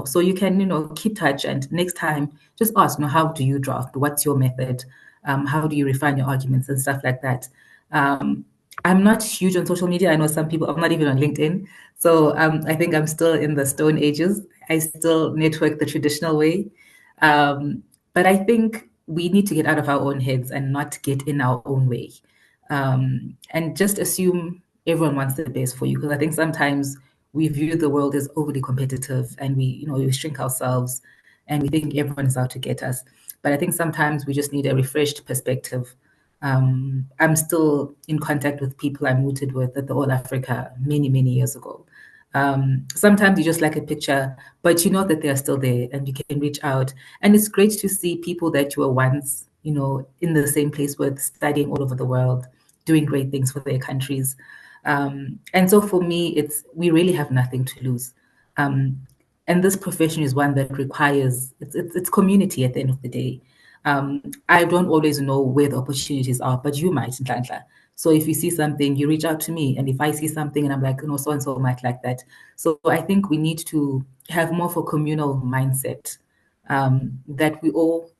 so you can, keep touch, and next time just ask, how do you draft? What's your method? How do you refine your arguments and stuff like that? I'm not huge on social media. I know some people, I'm not even on LinkedIn. So I think I'm still in the stone ages. I still network the traditional way. But I think we need to get out of our own heads and not get in our own way. And just assume everyone wants the best for you. Because I think sometimes we view the world as overly competitive, and we shrink ourselves and we think everyone is out to get us. But I think sometimes we just need a refreshed perspective. I'm still in contact with people I mooted with at the All Africa many, many years ago. Sometimes you just like a picture, but you know that they're still there and you can reach out. And it's great to see people that you were once, in the same place with, studying all over the world, doing great things for their countries. And so for me, we really have nothing to lose. And this profession is one that requires, it's community at the end of the day. I don't always know where the opportunities are, but you might, Nhlanhla. So if you see something, you reach out to me. And if I see something and I'm like, so and so might like that. So I think we need to have more of a communal mindset, that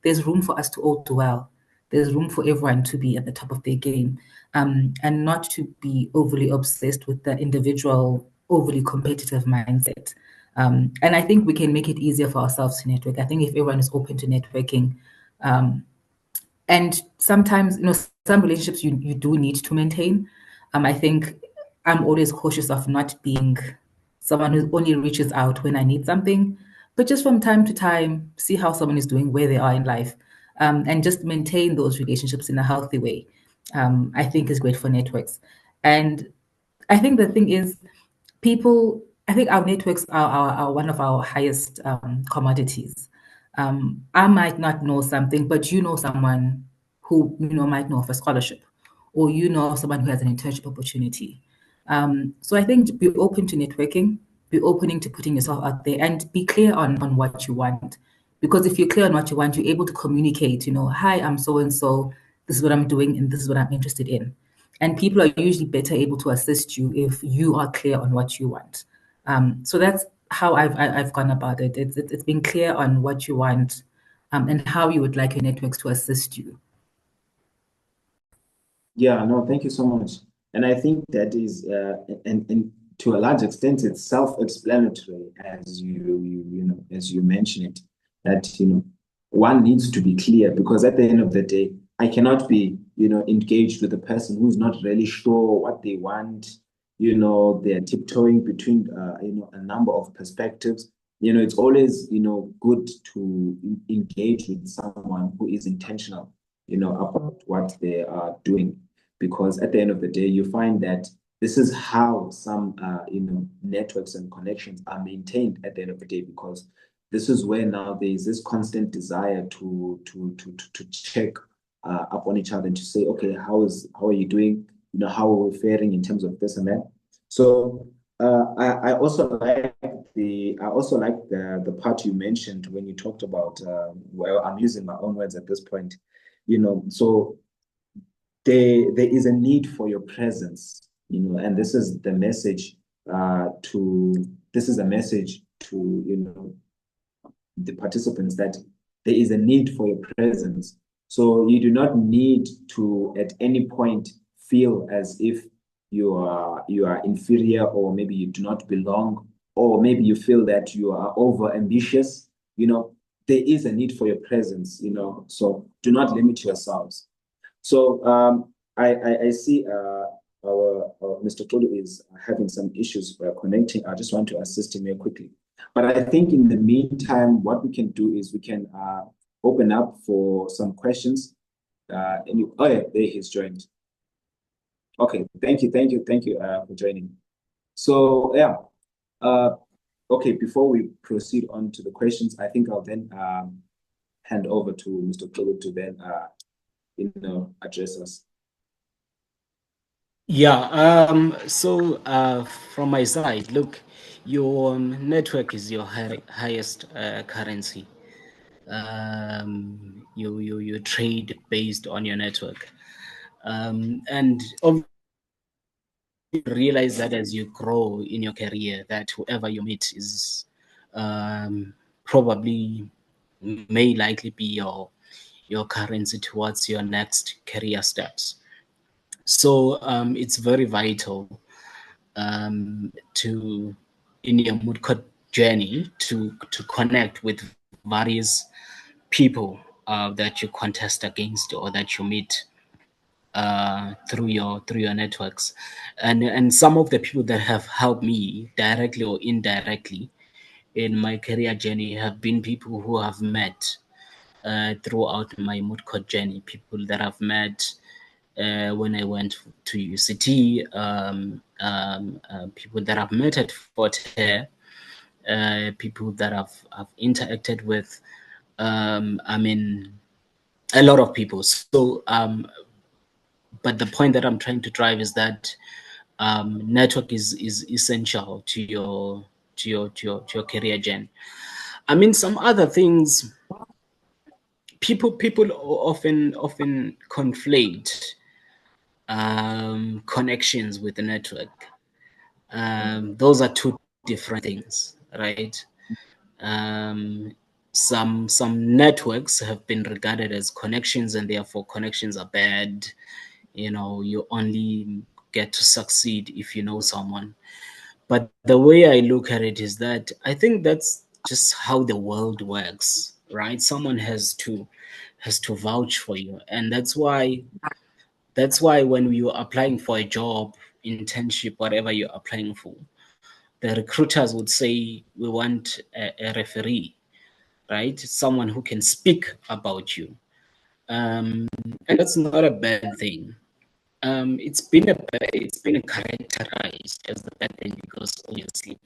there's room for us to all do well. There's room for everyone to be at the top of their game, and not to be overly obsessed with the individual, overly competitive mindset. And I think we can make it easier for ourselves to network. I think if everyone is open to networking, and sometimes, some relationships you do need to maintain. I think I'm always cautious of not being someone who only reaches out when I need something, but just from time to time, see how someone is doing, where they are in life, and just maintain those relationships in a healthy way. I think is great for networks. And I think the thing is, I think our networks are one of our highest commodities. I might not know something, but you know someone who might know of a scholarship, or of someone who has an internship opportunity. So I think be open to networking, be opening to putting yourself out there, and be clear on what you want. Because if you're clear on what you want, you're able to communicate. Hi, I'm so and so. This is what I'm doing, and this is what I'm interested in. And people are usually better able to assist you if you are clear on what you want. So that's how I've gone about it. It's being clear on what you want, and how you would like your networks to assist you. Yeah, no, thank you so much. And I think that is, and to a large extent, it's self-explanatory, as as you mentioned it, that one needs to be clear, because at the end of the day, I cannot be engaged with a person who's not really sure what they want. They're tiptoeing between a number of perspectives. It's always good to engage with someone who is intentional about what they are doing, because at the end of the day, you find that this is how some networks and connections are maintained at the end of the day, because this is where now there is this constant desire to check up on each other and to say, okay, how are you doing? How are we faring in terms of this and that? So I also like the part you mentioned when you talked about, well, I'm using my own words at this point, so there is a need for your presence, and this is the message to the participants, that there is a need for your presence. So you do not need to at any point feel as if you are inferior, or maybe you do not belong, or maybe you feel that you are over ambitious. There is a need for your presence, so do not limit yourselves. So I see our Mr. Tolu is having some issues connecting. I just want to assist him here quickly. But I think in the meantime, what we can do is we can open up for some questions. Oh yeah, there he's joined. Okay, thank you for joining. So yeah, okay, before we proceed on to the questions, I think I'll then hand over to Mr. Tolu to then address us. Yeah, so from my side, look, your network is your highest currency. You trade based on your network. And obviously you realize that as you grow in your career, that whoever you meet is probably may likely be your currency towards your next career steps. So it's very vital to, in your Moot Court journey, to connect with various people that you contest against or that you meet through your networks, and some of the people that have helped me directly or indirectly in my career journey have been people who have met throughout my Moot Court journey, people that I've met when I went to UCT, people that I've met at Fort Hare, people that I've interacted with. I mean, a lot of people. So, but the point that I'm trying to drive is that network is essential to your career journey. I mean, some other things. People often conflate connections with the network. Those are two different things, right? Some networks have been regarded as connections, and therefore connections are bad. You know, you only get to succeed if you know someone. But the way I look at it is that I think that's just how the world works, right? Someone has to vouch for you, and that's why when you're applying for a job, internship, whatever you're applying for, the recruiters would say, we want a referee, right? Someone who can speak about you. And that's not a bad thing. It's been characterized as a bad thing because obviously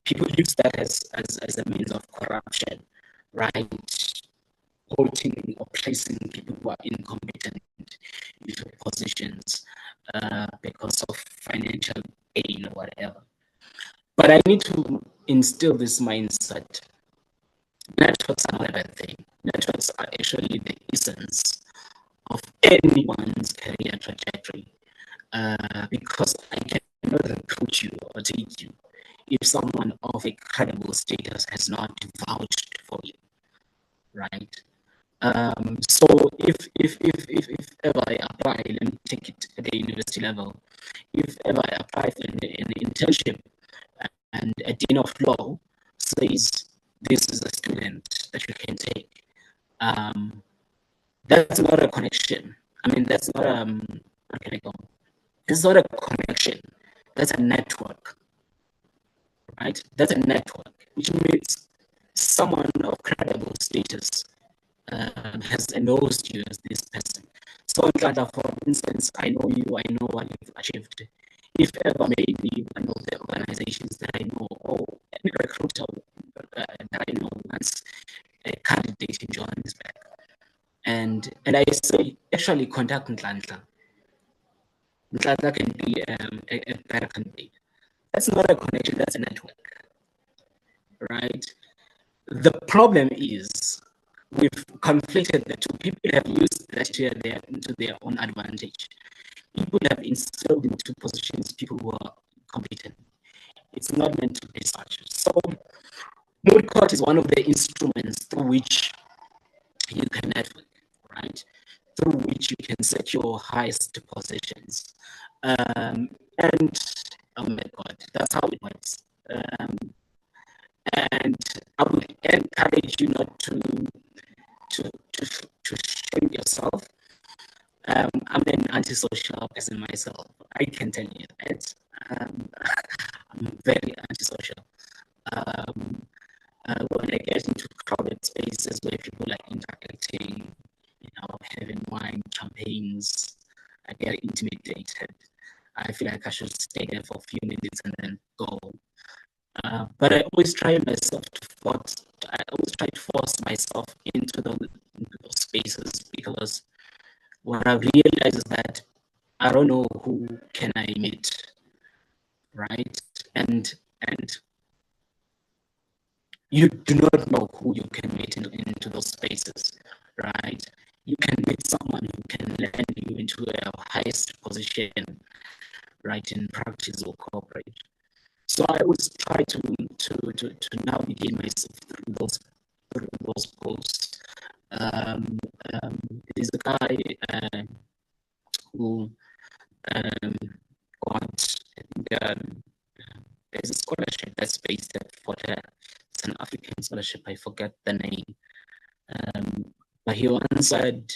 people use that as a means of corruption, right? Voting or placing people who are incompetent into positions because of financial gain or whatever. But I need to instill this mindset. Networks are not a bad thing. Networks are actually the essence of anyone's career trajectory, because I cannot recruit you or take you if someone of a credible status has not vouched for you, right? So if ever I apply, let me take it at the university level. If ever I apply for an internship and a dean of law says this is a student that you can take, that's not a connection. I mean, that's not what can I go? It's not a connection. That's a network, right? That's a network, which means someone of credible status has endorsed you as this person. So, for instance, I know you, I know what you've achieved. If ever maybe one of the organizations that I know, or any recruiter that I know wants a candidate in Johannesburg, and I say, actually contact Nhlanhla. Nhlanhla can be a better candidate. That's not a connection, that's a network, right? The problem is we've conflated the two. People have used that to their own advantage. People have instilled into positions people who are competent. It's not meant to be such. So Moot Court is one of the instruments through which you can network, right? Through which you can secure highest positions. And oh my God, that's how it works. And I would encourage you not to shrink yourself. I'm an antisocial person myself. I can tell you that. I'm very antisocial. When I get into crowded spaces where people are interacting, having wine, champagnes, I get intimidated. I feel like I should stay there for a few minutes and then go. But I always try to force myself into those spaces, because what I've realized is that I don't know who can I meet, right? And you do not know who you can meet into those spaces, right? you can meet someone who can land you into a highest position, right, in practice or corporate. So I always try to navigate myself through those posts. There's a guy who got, I think, there's a scholarship that's based at Fort Hare. It's an African scholarship. I forget the name. But he once said,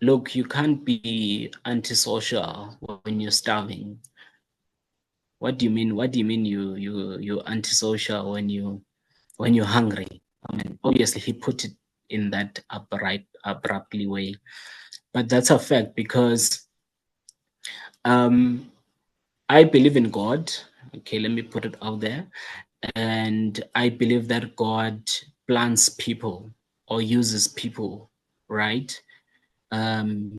look, you can't be antisocial when you're starving. What do you mean? What do you mean you antisocial when you're hungry? I mean, obviously he put it in that abruptly way, but that's a fact because I believe in God. Okay, let me put it out there. And I believe that God plants people or uses people, right? In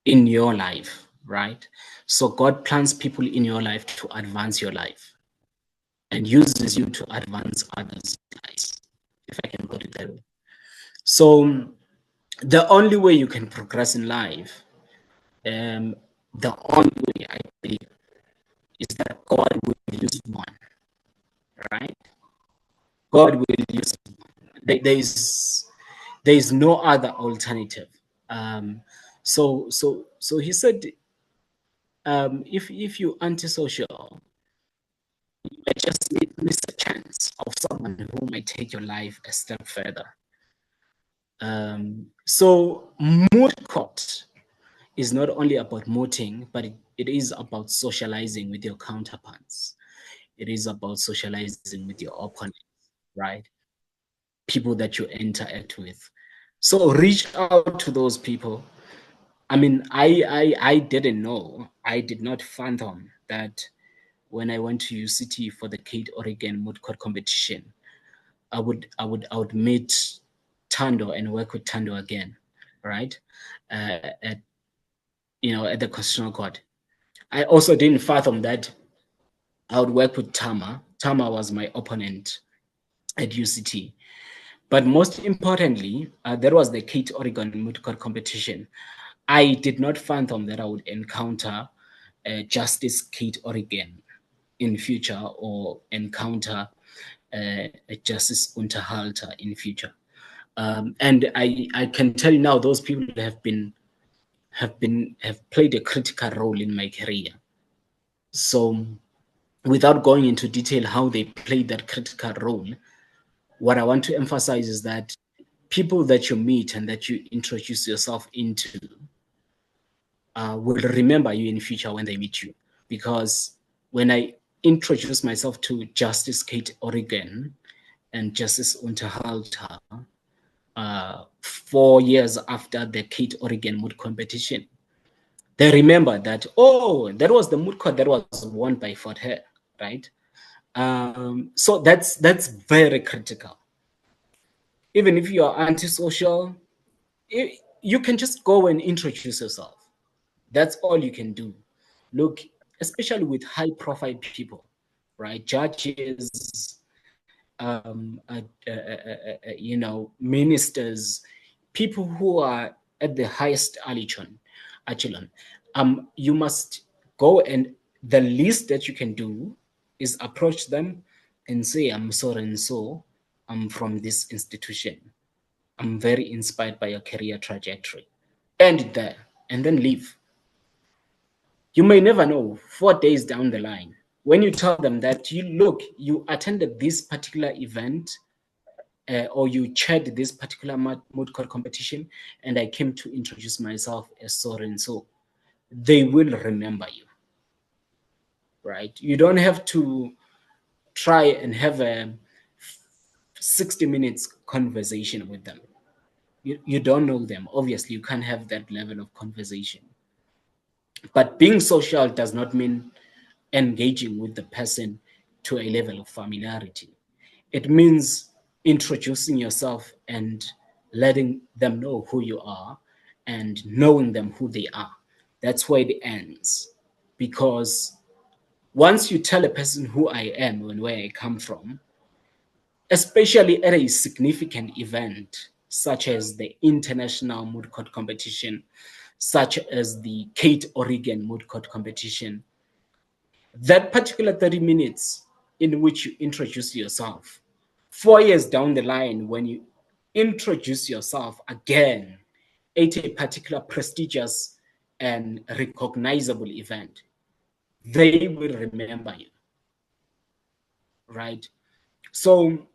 your life, right? So God plants people in your life to advance your life and uses you to advance others' lives, if I can put it that way. So the only way you can progress in life, the only way I believe is that God will use one, right? God will use one. There is no other alternative. So he said, if you antisocial, you might just miss a chance of someone who might take your life a step further. So moot court is not only about mooting, but it is about socializing with your counterparts. It is about socializing with your opponents, right? People that you interact with. So reach out to those people. I mean, I didn't know. I did not fathom that when I went to UCT for the Kate Oregon Moot Court competition, I would meet Tando and work with Tando again, right? At the Constitutional Court. I also didn't fathom that I would work with Tama. Tama was my opponent at UCT. But most importantly, there was the Kate Oregon Moot Court competition. I did not fathom that I would encounter Justice Kate Oregon in future or encounter Justice Unterhalter in future. And I can tell you now, those people have played a critical role in my career. So without going into detail how they played that critical role, what I want to emphasize is that people that you meet and that you introduce yourself into will remember you in the future when they meet you. Because when I introduced myself to Justice Kate Oregon and Justice Unterhalter 4 years after the Kate Oregon Moot competition, they remember that, oh, that was the Moot court that was won by Fort Hare, right? So that's very critical. Even if you are antisocial, you can just go and introduce yourself. That's all you can do. Look, especially with high-profile people, right? Judges, ministers, people who are at the highest echelon. You must go, and the least that you can do is approach them and say, I'm so and so, I'm from this institution. I'm very inspired by your career trajectory. End it there and then leave. You may never know 4 days down the line when you tell them that you attended this particular event or you chaired this particular moot court competition and I came to introduce myself as so and so. They will remember you, right? You don't have to try and have a 60 minutes conversation with them. You don't know them. Obviously, you can't have that level of conversation. But being social does not mean engaging with the person to a level of familiarity. It means introducing yourself and letting them know who you are and knowing them who they are. That's where it ends. Because once you tell a person who I am and where I come from, especially at a significant event, such as the International Moot Court Competition, such as the Kate Oregon Moot Court Competition, that particular 30 minutes in which you introduce yourself, 4 years down the line, when you introduce yourself again at a particular prestigious and recognizable event, they will remember you, right? So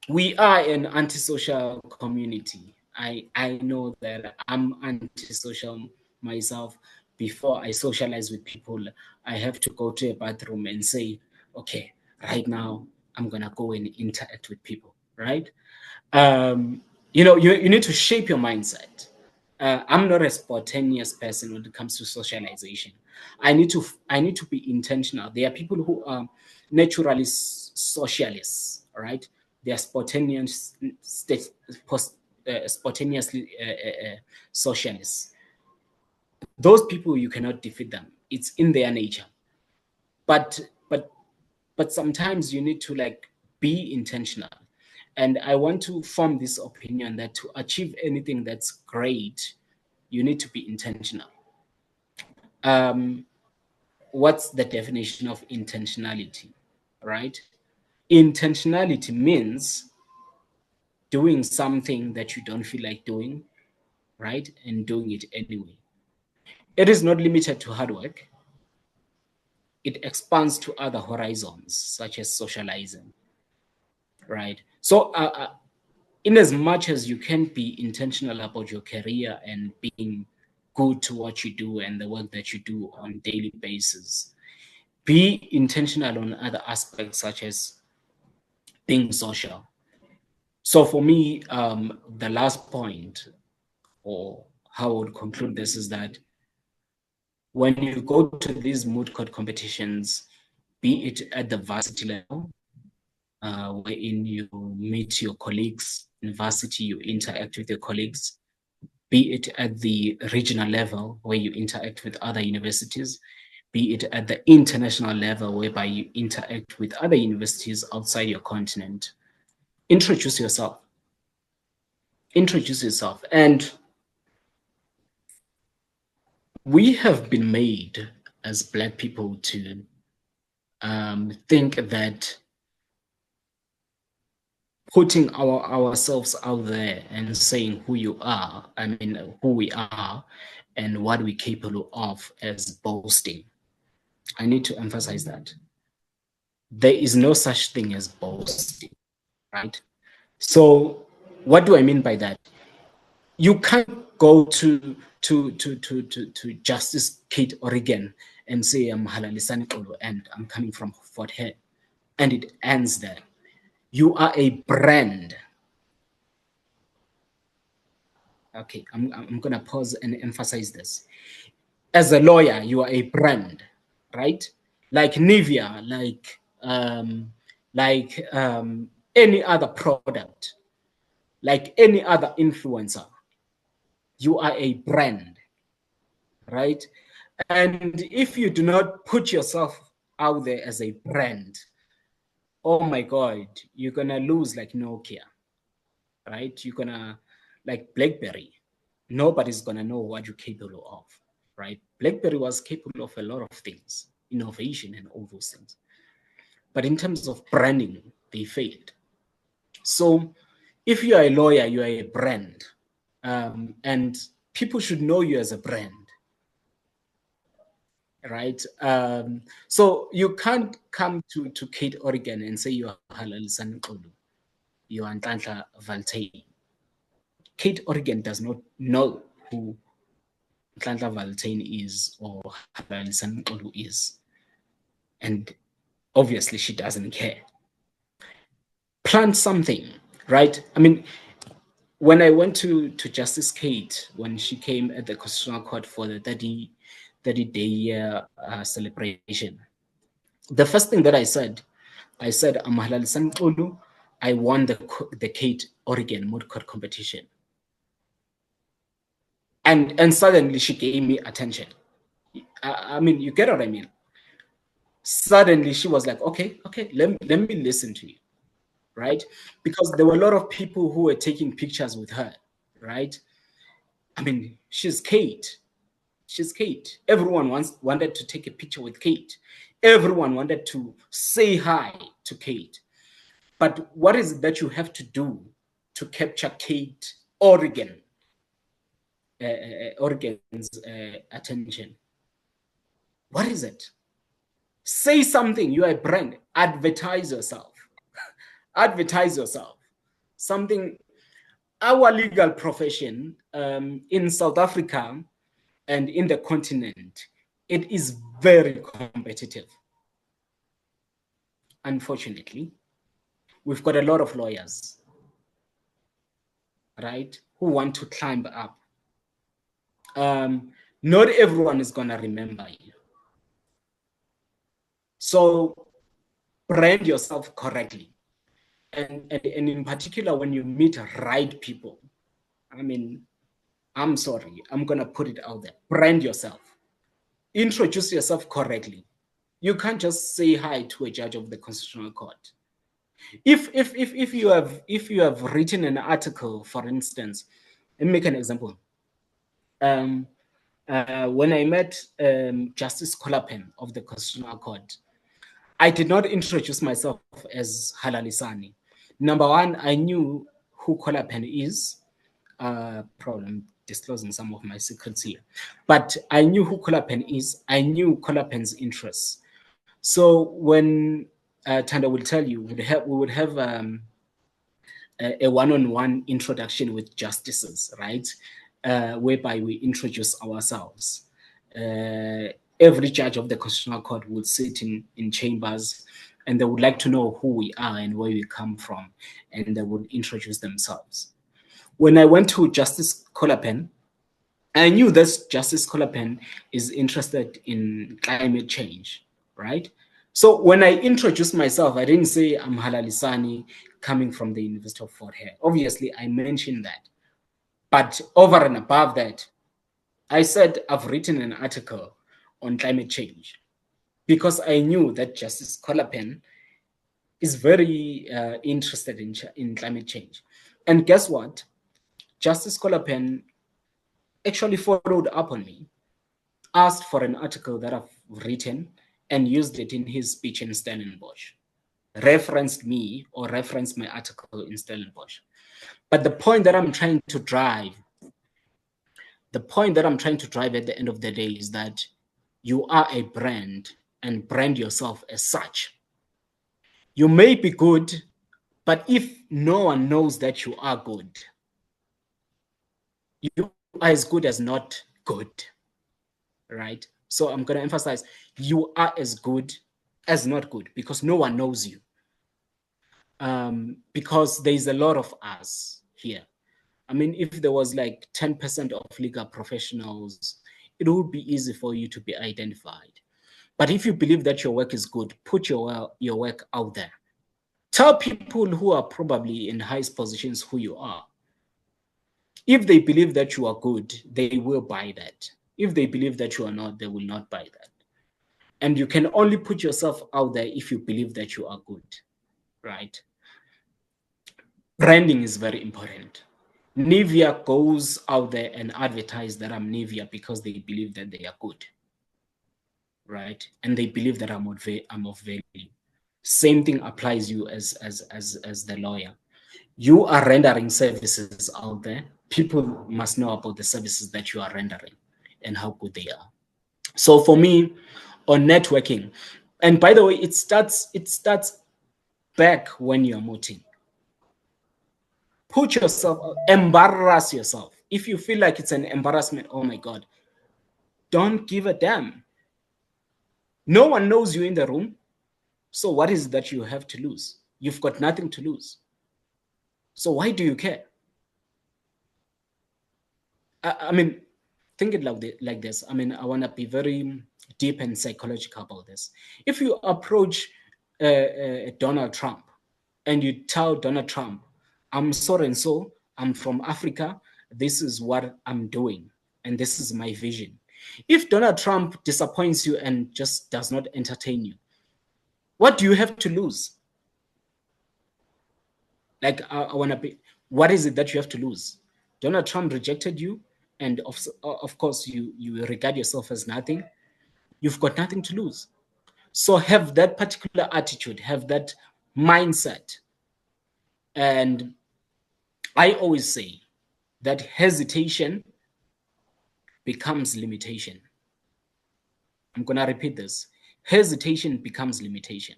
we are an antisocial community. I know that I'm antisocial myself. Before I socialize with people, I have to go to a bathroom and say, okay, right now I'm gonna go and interact with people, right? You know, you need to shape your mindset. I'm not a spontaneous person when it comes to socialization. I need to be intentional. There are people who are naturally socialists, right? They are spontaneously socialists. Those people, you cannot defeat them. It's in their nature. But sometimes you need to like be intentional. And I want to form this opinion that to achieve anything that's great, you need to be intentional. What's the definition of intentionality, right? Intentionality means doing something that you don't feel like doing, right? And doing it anyway. It is not limited to hard work. It expands to other horizons, such as socializing, right? So in as much as you can be intentional about your career and being good to what you do and the work that you do on a daily basis, be intentional on other aspects such as being social. So for me, the last point, or how I would conclude this, is that when you go to these moot court competitions, be it at the varsity level, wherein you meet your colleagues in varsity, you interact with your colleagues, be it at the regional level where you interact with other universities, be it at the international level whereby you interact with other universities outside your continent. Introduce yourself. Introduce yourself. And we have been made as Black people to think that putting ourselves out there and saying who you are, who we are and what we're capable of as boasting. I need to emphasize that. There is no such thing as boasting, right? So what do I mean by that? You can't go to Justice Kate Oregon and say I'm Halalisani Xolo and I'm coming from Fort Hare, and it ends there. You are a brand. Okay, I'm gonna pause and emphasize this. As a lawyer, you are a brand, right? Like Nivea, like any other product, like any other influencer. You are a brand, right? And if you do not put yourself out there as a brand, oh my God, you're gonna lose like Nokia, right? You're gonna, like BlackBerry, nobody's gonna know what you're capable of, right? BlackBerry was capable of a lot of things, innovation and all those things. But in terms of branding, they failed. So if you are a lawyer, you are a brand, and people should know you as a brand, right? So you can't come to Kate Oregon and say you are Halalisani Xolo, you are Nhlanhla Valtein. Kate Oregon does not know who Nhlanhla Valtein is or Halalisani Xolo is. And obviously she doesn't care. Plant something, right? I mean, when I went to Justice Kate, when she came at the Constitutional Court for the 30-day celebration, the first thing that I said, I'm Halalisani Xolo. I won the Kate Oregon Moot Court competition. And suddenly she gave me attention. I mean, you get what I mean? Suddenly she was like, okay, let me listen to you, right? Because there were a lot of people who were taking pictures with her, right? I mean, she's Kate. She's Kate. Everyone wanted to take a picture with Kate. Everyone wanted to say hi to Kate. But what is it that you have to do to capture Kate Oregon's attention? What is it? Say something. You are a brand. Advertise yourself. Advertise yourself. Something. Our legal profession in South Africa and in the continent, it is very competitive. Unfortunately, we've got a lot of lawyers, right, who want to climb up. Not everyone is going to remember you. So brand yourself correctly. And in particular, when you meet right people, I mean, I'm sorry, I'm going to put it out there. Brand yourself. Introduce yourself correctly. You can't just say hi to a judge of the Constitutional Court. If you have written an article, for instance, let me make an example. When I met Justice Kolapen of the Constitutional Court, I did not introduce myself as Halalisani. Number one, I knew who Kolapen is. Problem disclosing some of my secrets here, but I knew who Kolapen is. I knew Kolapen's interests. So when Tanda will tell you, we would have a one-on-one introduction with justices, right? Whereby we introduce ourselves. Every judge of the Constitutional Court would sit in chambers, and they would like to know who we are and where we come from, and they would introduce themselves. When I went to Justice Kolapen, I knew that Justice Kolapen is interested in climate change, right? So when I introduced myself, I didn't say I'm Halalisani coming from the University of Fort Hare. Obviously, I mentioned that. But over and above that, I said I've written an article on climate change because I knew that Justice Kolapen is very interested in climate change. And guess what? Justice Kolapen actually followed up on me, asked for an article that I've written, and used it in his speech in Stellenbosch, referenced me or referenced my article in Stellenbosch. But the point that I'm trying to drive, at the end of the day is that you are a brand and brand yourself as such. You may be good, but if no one knows that you are good, you are as good as not good, right? So I'm going to emphasize you are as good as not good because no one knows you. Because there's a lot of us here. I mean, if there was like 10% of legal professionals, it would be easy for you to be identified. But if you believe that your work is good, put your work out there. Tell people who are probably in highest positions who you are. If they believe that you are good, they will buy that. If they believe that you are not, they will not buy that. And you can only put yourself out there if you believe that you are good, right? Branding is very important. Nivea goes out there and advertise that I'm Nivea because they believe that they are good, right? And they believe that I'm of value. Same thing applies you as the lawyer. You are rendering services out there. People must know about the services that you are rendering and how good they are. So for me, on networking, and by the way, it starts back when you're mooting. Put yourself, embarrass yourself. If you feel like it's an embarrassment, oh my God, don't give a damn. No one knows you in the room. So what is it that you have to lose? You've got nothing to lose. So why do you care? I mean, think it like this. I mean, I want to be very deep and psychological about this. If you approach Donald Trump and you tell Donald Trump, I'm so and so, I'm from Africa, this is what I'm doing, and this is my vision. If Donald Trump disappoints you and just does not entertain you, what do you have to lose? Like, I want to be, what is it that you have to lose? Donald Trump rejected you, and of course you regard yourself as nothing. You've got nothing to lose. So have that particular attitude, have that mindset. And I always say that hesitation becomes limitation. I'm going to repeat this. Hesitation becomes limitation.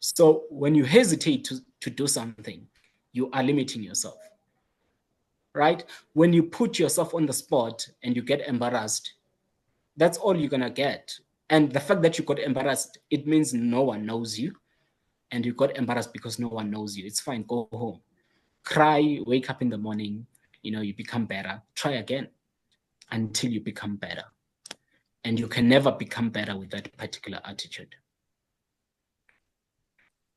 So when you hesitate to do something, you are limiting yourself, right? When you put yourself on the spot and you get embarrassed, that's all you're going to get. And the fact that you got embarrassed, it means no one knows you. And you got embarrassed because no one knows you. It's fine. Go home. Cry, wake up in the morning. You become better. Try again until you become better. And you can never become better with that particular attitude.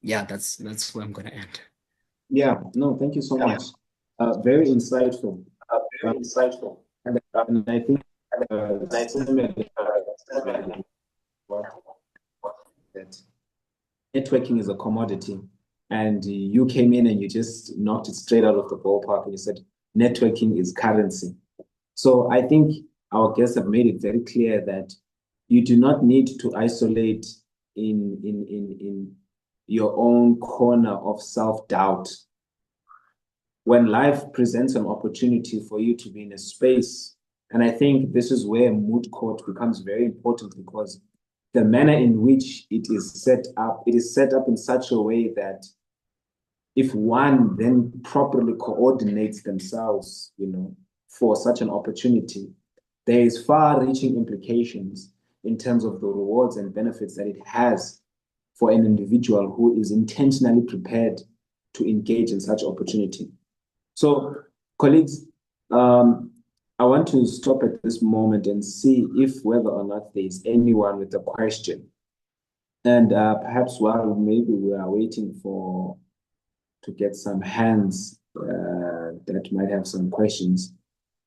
Yeah, that's where I'm going to end. Yeah, no, thank you so much. Very insightful. Very insightful. And I think that networking is a commodity, and you came in and you just knocked it straight out of the ballpark, and you said networking is currency. So I think our guests have made it very clear that you do not need to isolate in your own corner of self-doubt. When life presents an opportunity for you to be in a space, and I think this is where Moot Court becomes very important, because the manner in which it is set up in such a way that if one then properly coordinates themselves, for such an opportunity, there is far-reaching implications in terms of the rewards and benefits that it has for an individual who is intentionally prepared to engage in such opportunity. So, colleagues, I want to stop at this moment and see if whether or not there is anyone with a question. And perhaps while maybe we are waiting to get some hands that might have some questions,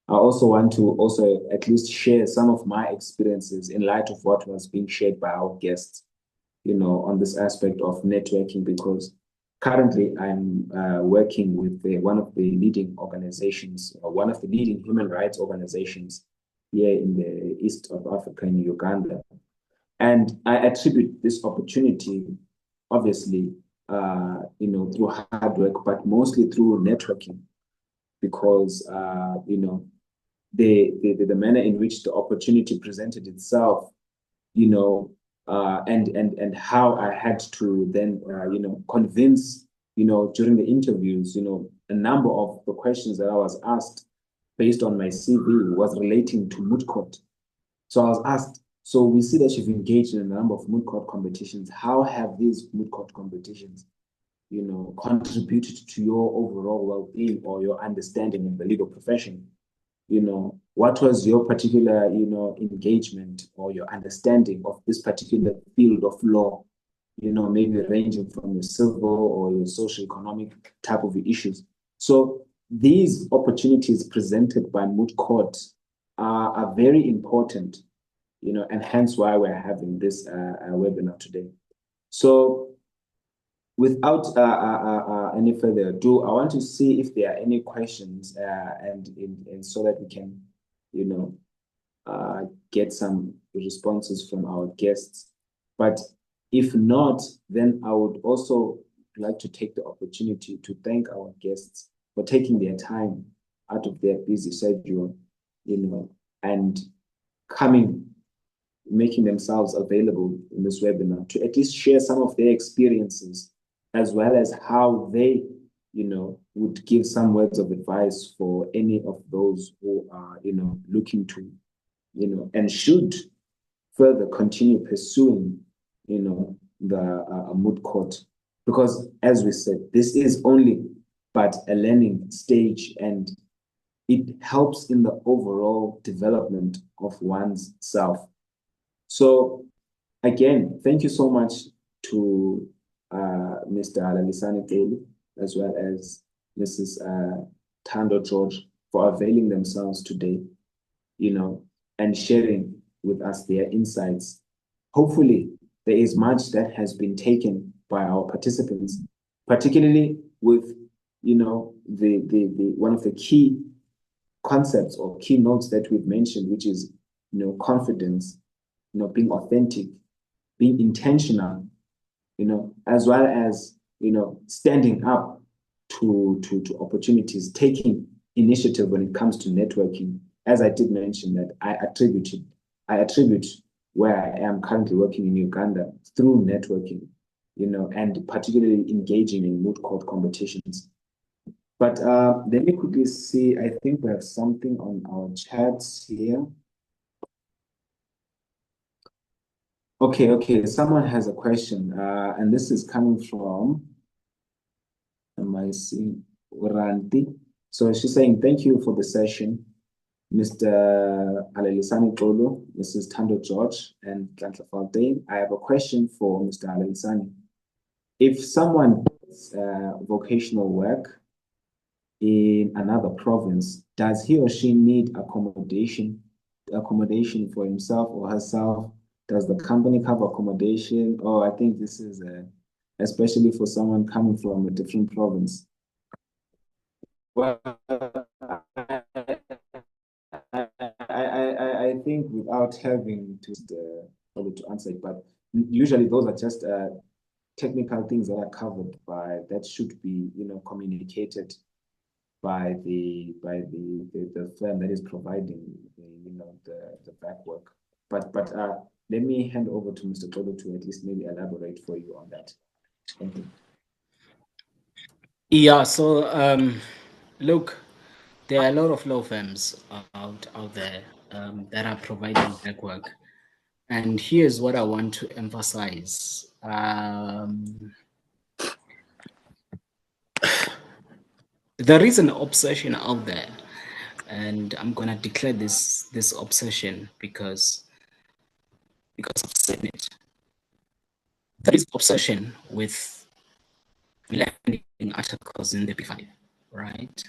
I also want to at least share some of my experiences in light of what was being shared by our guests, on this aspect of networking, because currently I'm working with one of the leading organizations, or one of the leading human rights organizations here in the east of Africa, in Uganda. And I attribute this opportunity, obviously, through hard work, but mostly through networking, because, the manner in which the opportunity presented itself, and how I had to then, convince, during the interviews, a number of the questions that I was asked based on my CV was relating to Moot Court. So I was asked, so we see that you've engaged in a number of Moot Court competitions. How have these Moot Court competitions, contributed to your overall well-being or your understanding in the legal profession? What was your particular, engagement or your understanding of this particular field of law, maybe ranging from your civil or your social economic type of issues. So these opportunities presented by Moot Court are very important, and hence why we're having this webinar today. So without any further ado, I want to see if there are any questions, and so that we can, get some responses from our guests. But if not, then I would also like to take the opportunity to thank our guests for taking their time out of their busy schedule, and making themselves available in this webinar to at least share some of their experiences, as well as how they, would give some words of advice for any of those who are, looking to, and should further continue pursuing, the Moot Court. Because as we said, this is only but a learning stage, and it helps in the overall development of one's self. So again, thank you so much to Mr. Alalisani Keli, as well as Mrs. Tando George, for availing themselves today, and sharing with us their insights. Hopefully, there is much that has been taken by our participants, particularly with, the one of the key concepts or keynotes that we've mentioned, which is, confidence, being authentic, being intentional, as well as, standing up to opportunities, taking initiative when it comes to networking. As I did mention that I attribute where I am currently working in Uganda through networking, and particularly engaging in moot court competitions. But let me quickly see, I think we have something on our chats here. Okay, someone has a question, and this is coming from, am I seeing Uranti? So she's saying, thank you for the session, Mr. Alelisani Tolo, Mrs. Tando George, and Tlantla Faltein. I have a question for Mr. Alelisani. If someone does vocational work in another province, does he or she need accommodation for himself or herself? Does the company cover accommodation? Oh, I think this is especially for someone coming from a different province. Well, I think without having to answer it, but usually those are just technical things that are covered by, that should be, communicated by the firm that is providing the back work. But let me hand over to Mr. Todo to at least maybe elaborate for you on that. Thank you. Yeah, so look, there are a lot of law firms out there that are providing back work. And here's what I want to emphasize. There is an obsession out there, and I'm gonna declare this obsession because I've seen it. There is obsession with landing articles in the P5, right?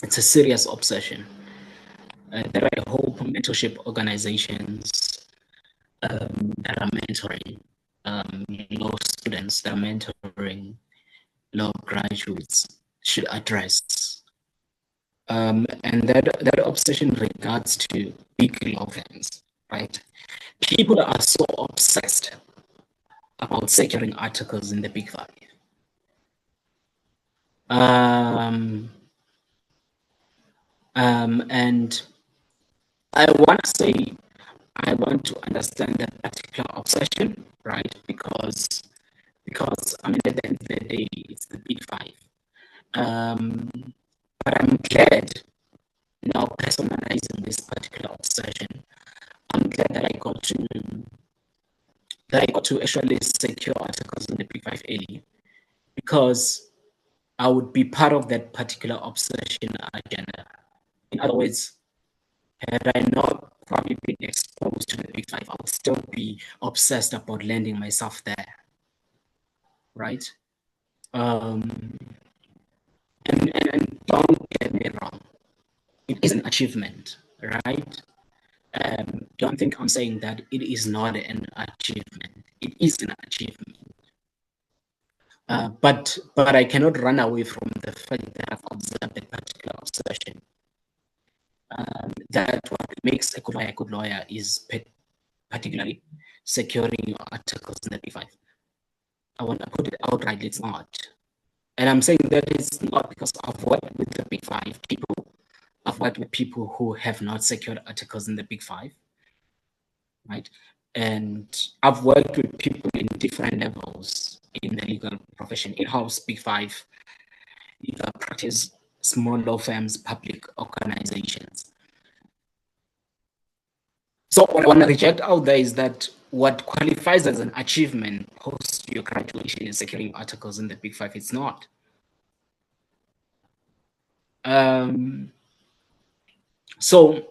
It's a serious obsession. There are a whole mentorship organizations that are mentoring law students, that are mentoring law graduates should address. And that obsession regards to big law firms, right? People are so obsessed about securing articles in the Big Five. And I want to understand that particular obsession, right? Because I mean, at the end of the day, it's the Big Five. But I'm glad, now personalizing this particular obsession, I'm glad that I got to actually secure articles in the Big Five early, because I would be part of that particular obsession agenda. In other words, had I not probably been exposed to the Big Five, I would still be obsessed about landing myself there, right? And don't get me wrong, it is an achievement, right? Don't think I'm saying that it is not an achievement. It is an achievement. But I cannot run away from the fact that I've observed a particular obsession. That what makes a good lawyer is particularly securing your articles in the P5. I want to put it outright, it's not. And I'm saying that it's not because I've worked with the Big Five people. I've worked with people who have not secured articles in the Big Five, right? And I've worked with people in different levels in the legal profession, in-house, Big Five, legal practice, small law firms, public organizations. So what I want to reject out there is that what qualifies as an achievement post your graduation is securing articles in the Big Five. It's not. So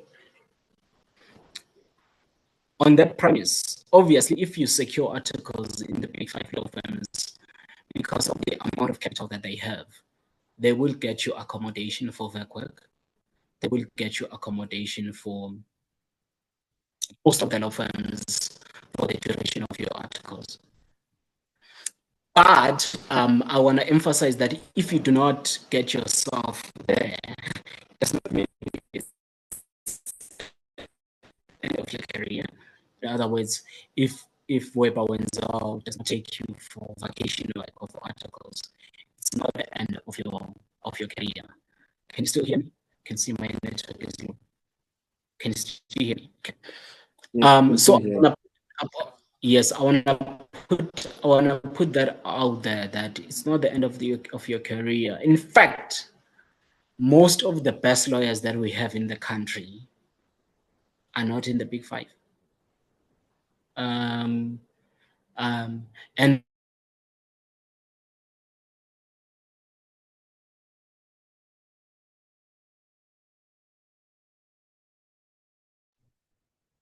on that premise, obviously, if you secure articles in the Big Five law firms, because of the amount of capital that they have, they will get you accommodation for their work. They will get you accommodation for most of the law firms for the duration of your articles. But I want to emphasize that if you do not get yourself there, that's not mean it's the end of your career. In other words, if Weber Wenzel does not take you for vacation work of articles, it's not the end of your career. Can you still hear me? Can see my network is low. Can you still hear me? Okay. So yes, I wanna put that out there that it's not the end of your career. In fact, most of the best lawyers that we have in the country are not in the big five. And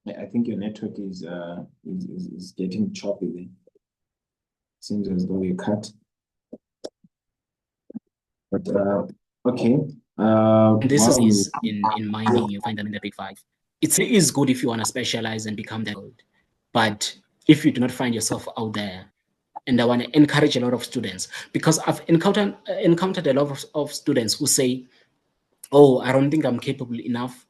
I think your network is getting choppy there. Seems as though you cut. But okay. this is in mining, you find them in the big five. It is good if you want to specialize and become that good. But if you do not find yourself out there, and I want to encourage a lot of students, because I've encountered a lot of students who say, oh, I don't think I'm capable enough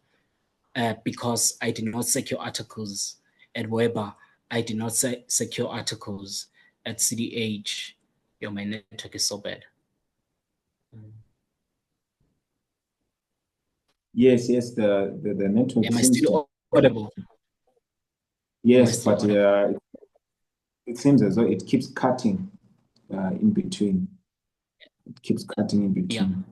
because I did not secure articles at Weber. I did not secure articles at CDH. Yo, my network is so bad. Yes, the network. Am I still audible? Yes, but it seems as though it keeps cutting in between. It keeps cutting in between.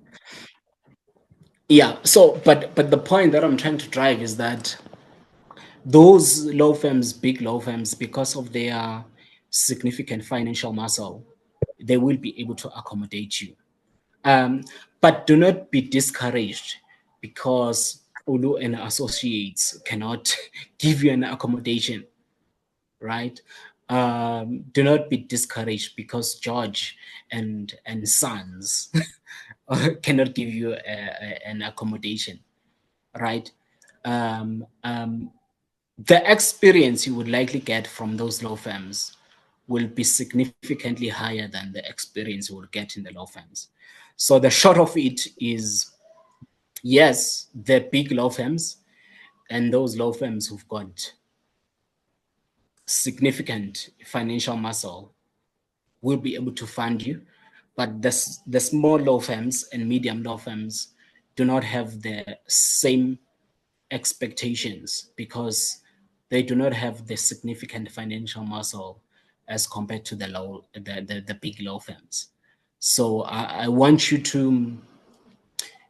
Yeah. So, but the point that I'm trying to drive is that those law firms, big law firms, because of their significant financial muscle, they will be able to accommodate you. But do not be discouraged because Ulu and associates cannot give you an accommodation, right? Do not be discouraged because George and Sons cannot give you an accommodation, right? The experience you would likely get from those law firms will be significantly higher than the experience you will get in the law firms. So the short of it is, yes, the big law firms and those law firms who've got significant financial muscle will be able to fund you, but the small law firms and medium law firms do not have the same expectations because they do not have the significant financial muscle as compared to the big law firms. So I want you to,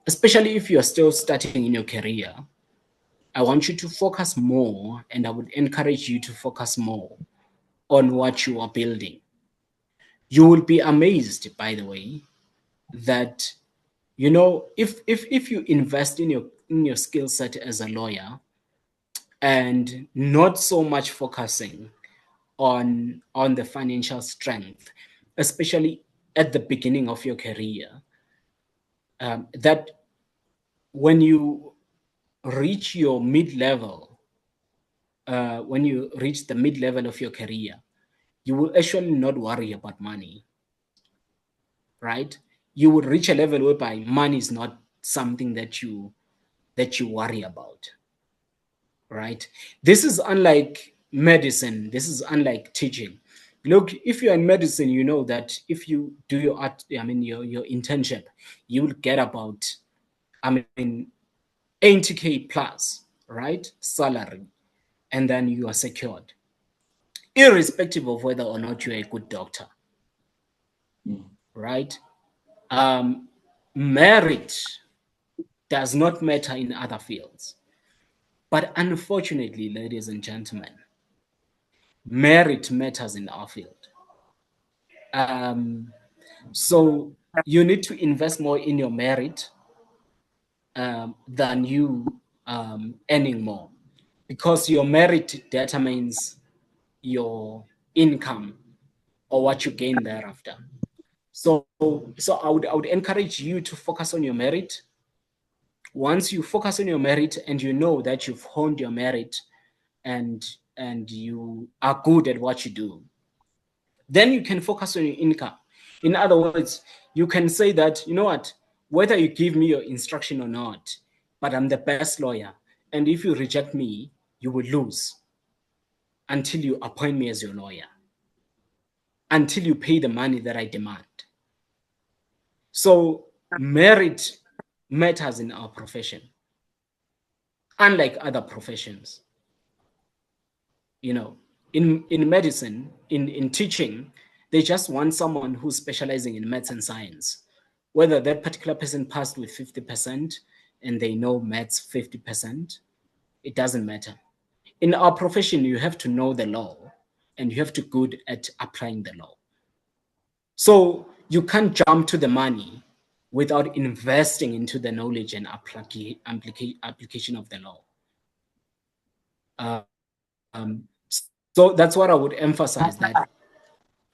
especially if you're still starting in your career, I want you to focus more, and I would encourage you to focus more on what you are building. You will be amazed, by the way, that if you invest in your skill set as a lawyer and not so much focusing on the financial strength, especially at the beginning of your career, that when you reach your mid-level, when you reach the mid-level of your career, you will actually not worry about money, right? You will reach a level whereby money is not something that you worry about, right? This is unlike medicine. This is unlike teaching. Look, if you're in medicine, you know that if you do your your internship, you will get about, 80K plus, right? Salary, and then you are secured, irrespective of whether or not you're a good doctor, right? Merit does not matter in other fields. But unfortunately, ladies and gentlemen, merit matters in our field. So you need to invest more in your merit than you earning more, because your merit determines your income or what you gain thereafter. So I would encourage you to focus on your merit. Once you focus on your merit and you know that you've honed your merit and you are good at what you do, Then you can focus on your income. In other words, you can say that, you know what, whether you give me your instruction or not, but I'm the best lawyer. And if you reject me, you will lose until you appoint me as your lawyer, until you pay the money that I demand. So merit matters in our profession, unlike other professions. You know, in medicine, in teaching, they just want someone who's specializing in maths and science. Whether that particular person passed with 50% and they know maths 50%, it doesn't matter. In our profession, you have to know the law and you have to be good at applying the law. So you can't jump to the money without investing into the knowledge and application of the law. So that's what I would emphasize, that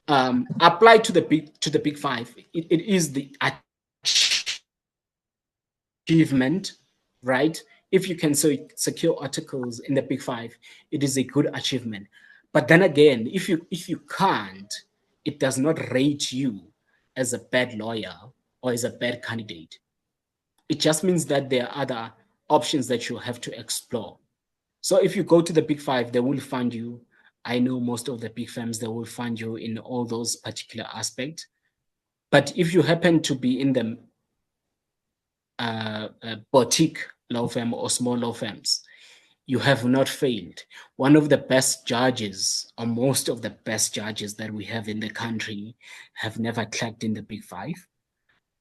apply to the big five. It is the achievement, right? If you can secure articles in the big five, it is a good achievement. But then again, if you can't, it does not rate you as a bad lawyer or as a bad candidate. It just means that there are other options that you have to explore. So if you go to the big five, they will fund you. I know most of the big firms, they will fund you in all those particular aspects. But if you happen to be in the boutique law firm or small law firms, you have not failed. One of the best judges, or most of the best judges that we have in the country, have never clerked in the big five.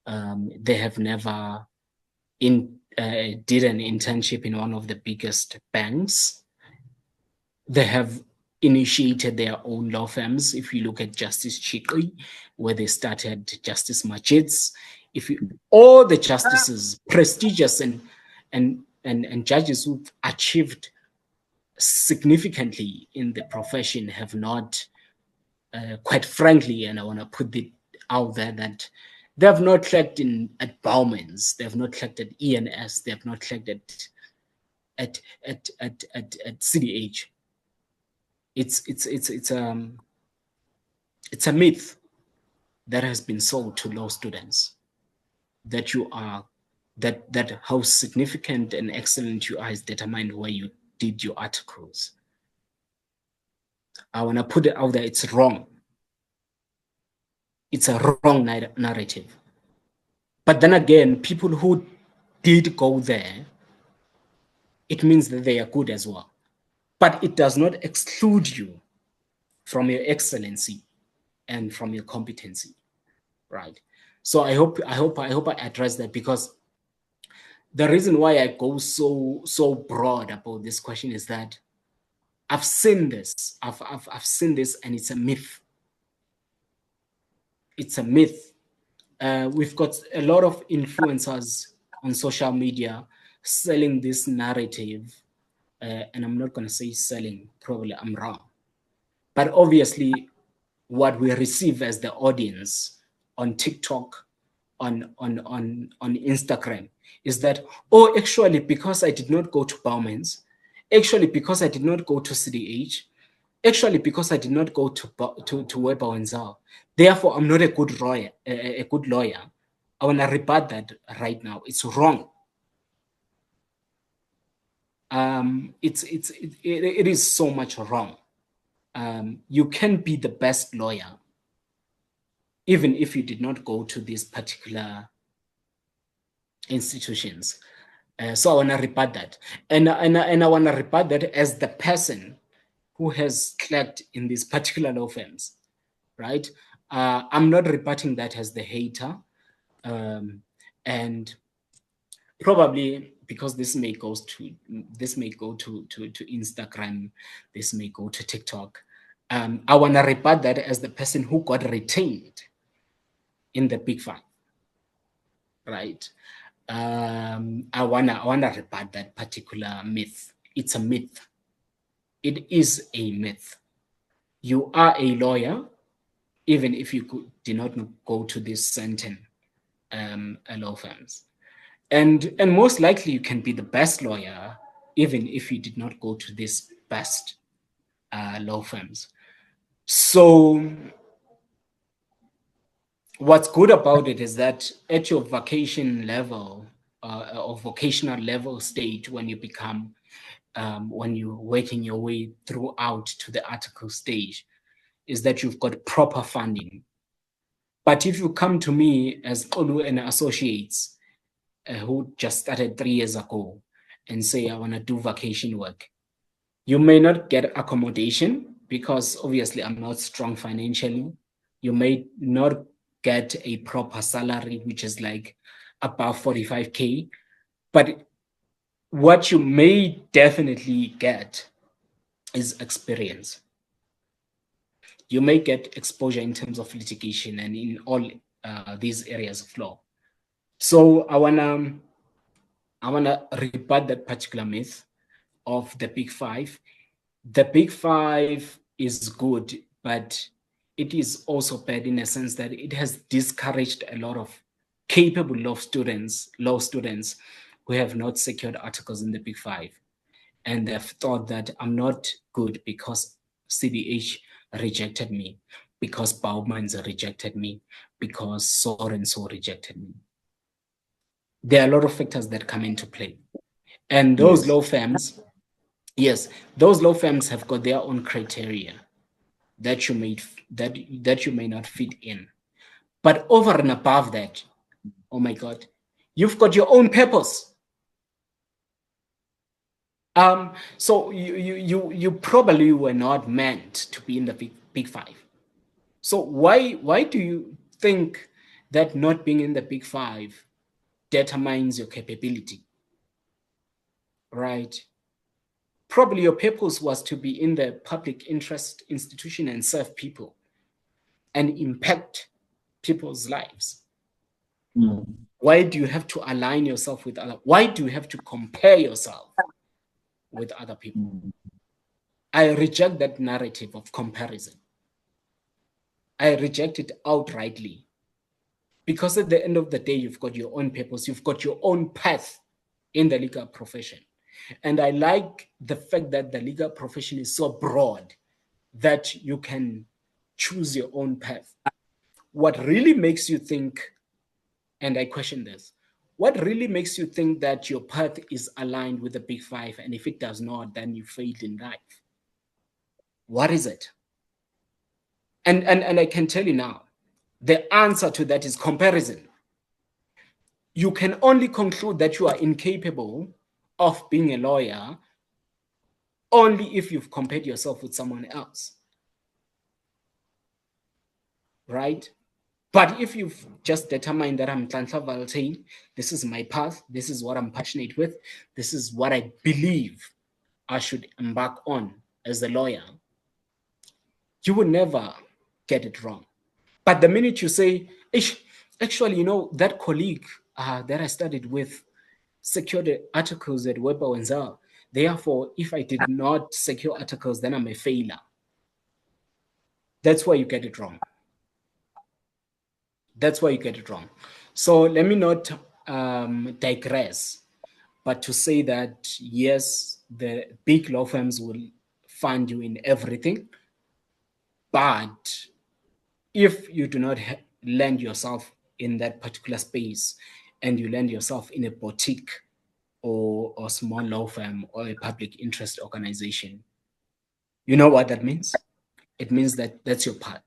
They have never did an internship in one of the biggest banks. They have initiated their own law firms. If you look at Justice Chikri, where they started, Justice Majid's, all the justices, prestigious and judges who've achieved significantly in the profession, have not, quite frankly, and I want to put it out there, that they have not clerked at Bowman's, they have not clerked at ENS, they have not clerked at CDH. It's a myth that has been sold to law students, that you are that how significant and excellent you are is determined where you did your articles. I want to put it out there, it's wrong. It's a wrong narrative. But then again, people who did go there, it means that they are good as well. But it does not exclude you from your excellency and from your competency, right? So I hope I address that, because the reason why I go so broad about this question is that I've seen this. I've seen this, and it's a myth. It's a myth. We've got a lot of influencers on social media selling this narrative, and I'm not going to say selling, probably I'm wrong. But obviously, what we receive as the audience on TikTok, on Instagram, is that, oh, actually, because I did not go to Bowman's, actually, because I did not go to CDH, actually, because I did not go to Weber and Zhao, therefore, I'm not a good lawyer. I want to rebut that right now. It's wrong. It is so much wrong. You can be the best lawyer even if you did not go to these particular institutions. So I want to rebut that. And I want to rebut that as the person who has clerked in these particular law firms, right? I'm not rebutting that as the hater. And probably because this may go to Instagram, this may go to TikTok. I want to rebut that as the person who got retained in the big five, right? I wanna rebut that particular myth. It's a myth. It is a myth. You are a lawyer, even if you did not go to these certain law firms, and most likely you can be the best lawyer, even if you did not go to these best law firms. So what's good about it is that at your vacation level or vocational level stage, when you become, when you're working your way throughout to the article stage, is that you've got proper funding. But if you come to me as Olu and Associates, who just started 3 years ago, and say, I want to do vacation work, you may not get accommodation because obviously I'm not strong financially. You may not get a proper salary, which is like above 45K. But what you may definitely get is experience. You may get exposure in terms of litigation and in all these areas of law. So I wanna rebut that particular myth of the Big Five. The Big Five is good, but it is also bad in a sense that it has discouraged a lot of capable law students who have not secured articles in the Big Five. And they've thought that I'm not good because CDH rejected me, because Baumans rejected me, because so and so rejected me. There are a lot of factors that come into play. And those law firms, yes, those law firms have got their own criteria that you may not fit in. But over and above that, oh my God, you've got your own purpose. So you probably were not meant to be in the big five. So why do you think that not being in the Big Five determines your capability? Right? Probably your purpose was to be in the public interest institution and serve people and impact people's lives. Why do you have to align yourself with other? Why do you have to compare yourself with other people? I reject that narrative of comparison. I reject it outrightly. Because at the end of the day, you've got your own purpose, you've got your own path in the legal profession. And I like the fact that the legal profession is so broad that you can choose your own path. What really makes you think, and I question this, what really makes you think that your path is aligned with the Big Five? And if it does not, then you failed in life. What is it? And I can tell you now, the answer to that is comparison. You can only conclude that you are incapable of being a lawyer only if you've compared yourself with someone else. Right? But if you've just determined that I'm Nhlanhla Valtein, this is my path, this is what I'm passionate with, this is what I believe I should embark on as a lawyer, you will never get it wrong. But the minute you say, actually, you know, that colleague that I studied with secured the articles at Weber Wenzel, therefore, if I did not secure articles, then I'm a failure. That's why you get it wrong. That's why you get it wrong. So let me not digress, but to say that, yes, the big law firms will fund you in everything, but if you do not land yourself in that particular space and you land yourself in a boutique or a small law firm or a public interest organization, you know what that means? It means that that's your part.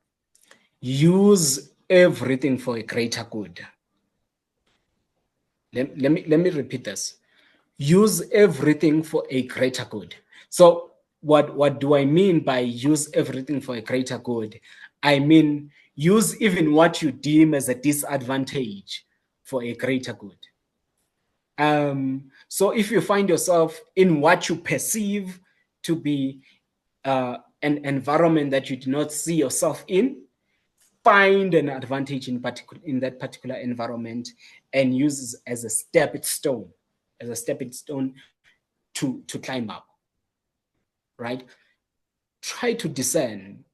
Use everything for a greater good. Let me repeat this. Use everything for a greater good. So what do I mean by use everything for a greater good? I mean, use even what you deem as a disadvantage for a greater good. So if you find yourself in what you perceive to be an environment that you do not see yourself in, find an advantage in that particular environment and use it as a stepping stone to climb up, right? Try to discern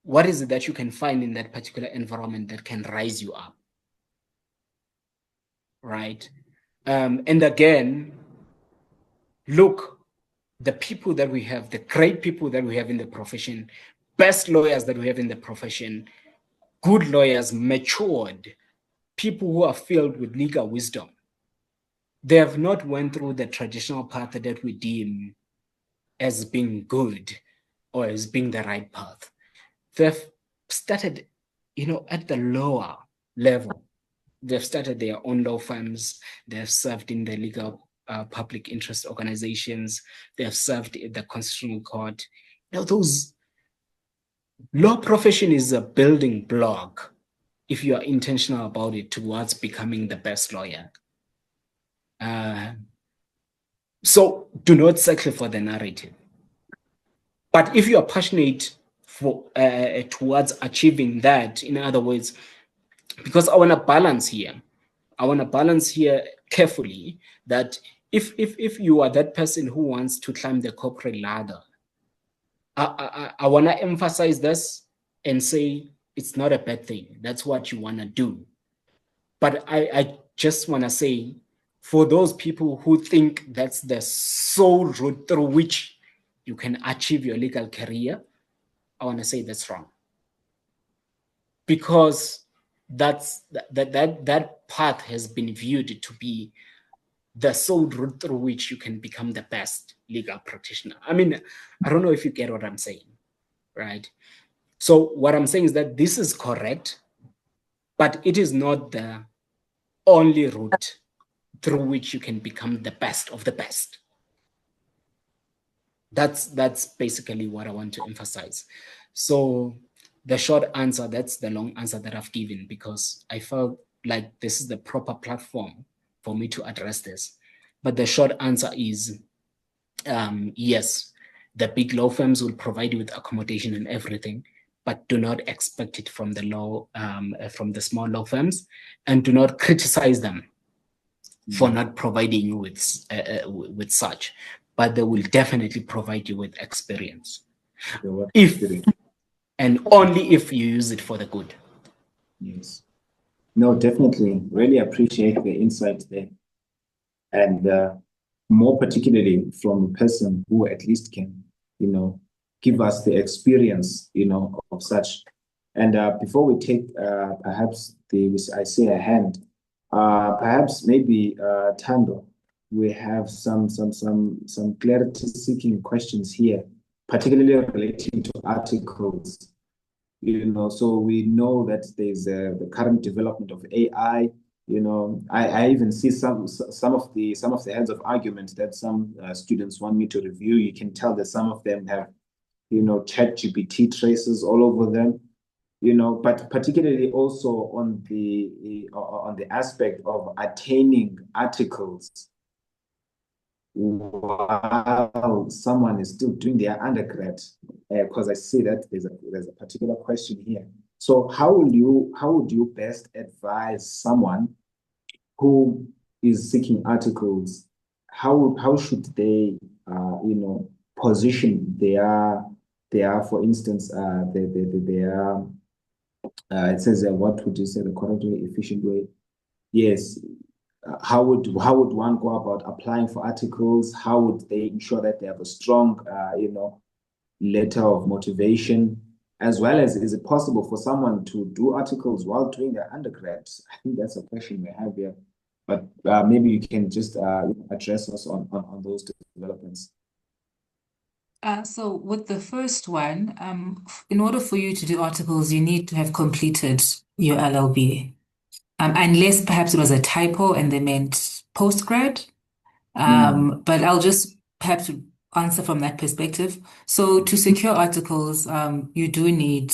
what is it that you can find in that particular environment that can rise you up, right? And again, look, the people that we have, the great people that we have in the profession, best lawyers that we have in the profession, good lawyers, matured, people who are filled with legal wisdom, they have not went through the traditional path that we deem as being good or as being the right path. They've started, at the lower level. They've started their own law firms. They've served in the legal public interest organizations. They've served in the Constitutional Court. Those law profession is a building block if you are intentional about it towards becoming the best lawyer. So do not settle for the narrative. But if you are passionate for towards achieving that, in other words, because I want to balance here carefully that if you are that person who wants to climb the corporate ladder, I want to emphasize this and say it's not a bad thing. That's what you want to do. But I just want to say, for those people who think that's the sole route through which you can achieve your legal career, I want to say that's wrong. Because that path has been viewed to be the sole route through which you can become the best legal practitioner. I mean, I don't know if you get what I'm saying, right? So what I'm saying is that this is correct, but it is not the only route through which you can become the best of the best. That's basically what I want to emphasize. So the short answer, that's the long answer that I've given, because I felt like this is the proper platform for me to address this. But the short answer is, yes, the big law firms will provide you with accommodation and everything, but do not expect it from from the small law firms, and do not criticize them for not providing you with such. But they will definitely provide you with experience, and only if you use it for the good. Yes. No, definitely. Really appreciate the insight there. And more particularly from a person who at least can, give us the experience, of such. And before we take perhaps I say a hand, perhaps maybe Tando, we have some clarity-seeking questions here, particularly relating to articles. So we know that there's the current development of AI. I even see some of the heads of argument that some students want me to review. You can tell that some of them have, ChatGPT traces all over them. But particularly also on the aspect of attaining articles while someone is still doing their undergrad, because I see that there's a particular question here. So how would you best advise someone who is seeking articles? How should they position their for instance their it says what would you say the correct way, efficient way? Yes. How would one go about applying for articles? How would they ensure that they have a strong, letter of motivation, as well as is it possible for someone to do articles while doing their undergrad? I think that's a question we have here, but maybe you can just address us on those developments. So with the first one, in order for you to do articles, you need to have completed your LLB. Unless perhaps it was a typo and they meant postgrad. But I'll just perhaps answer from that perspective. So to secure articles, you do need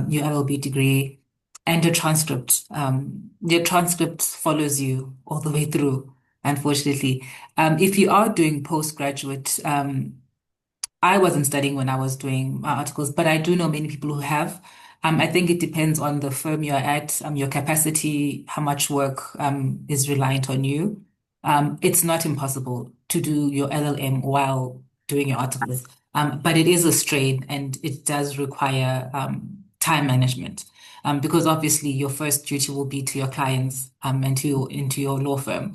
your LLB degree and a transcript. Your transcript follows you all the way through, unfortunately. If you are doing postgraduate, I wasn't studying when I was doing my articles, but I do know many people who have. I think it depends on the firm you're at, your capacity, how much work is reliant on you. It's not impossible to do your LLM while doing your articles, but it is a strain and it does require time management, because obviously your first duty will be to your clients and into your law firm.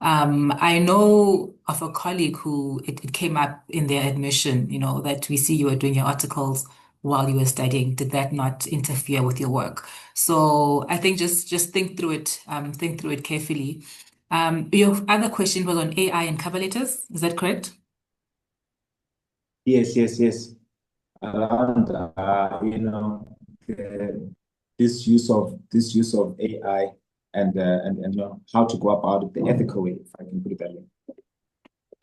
I know of a colleague who it came up in their admission, that we see you are doing your articles, while you were studying? Did that not interfere with your work? So I think just think through it carefully. Your other question was on AI and cover letters. Is that correct? Yes. Around this use of AI and how to go about it the ethical way, if I can put it that way.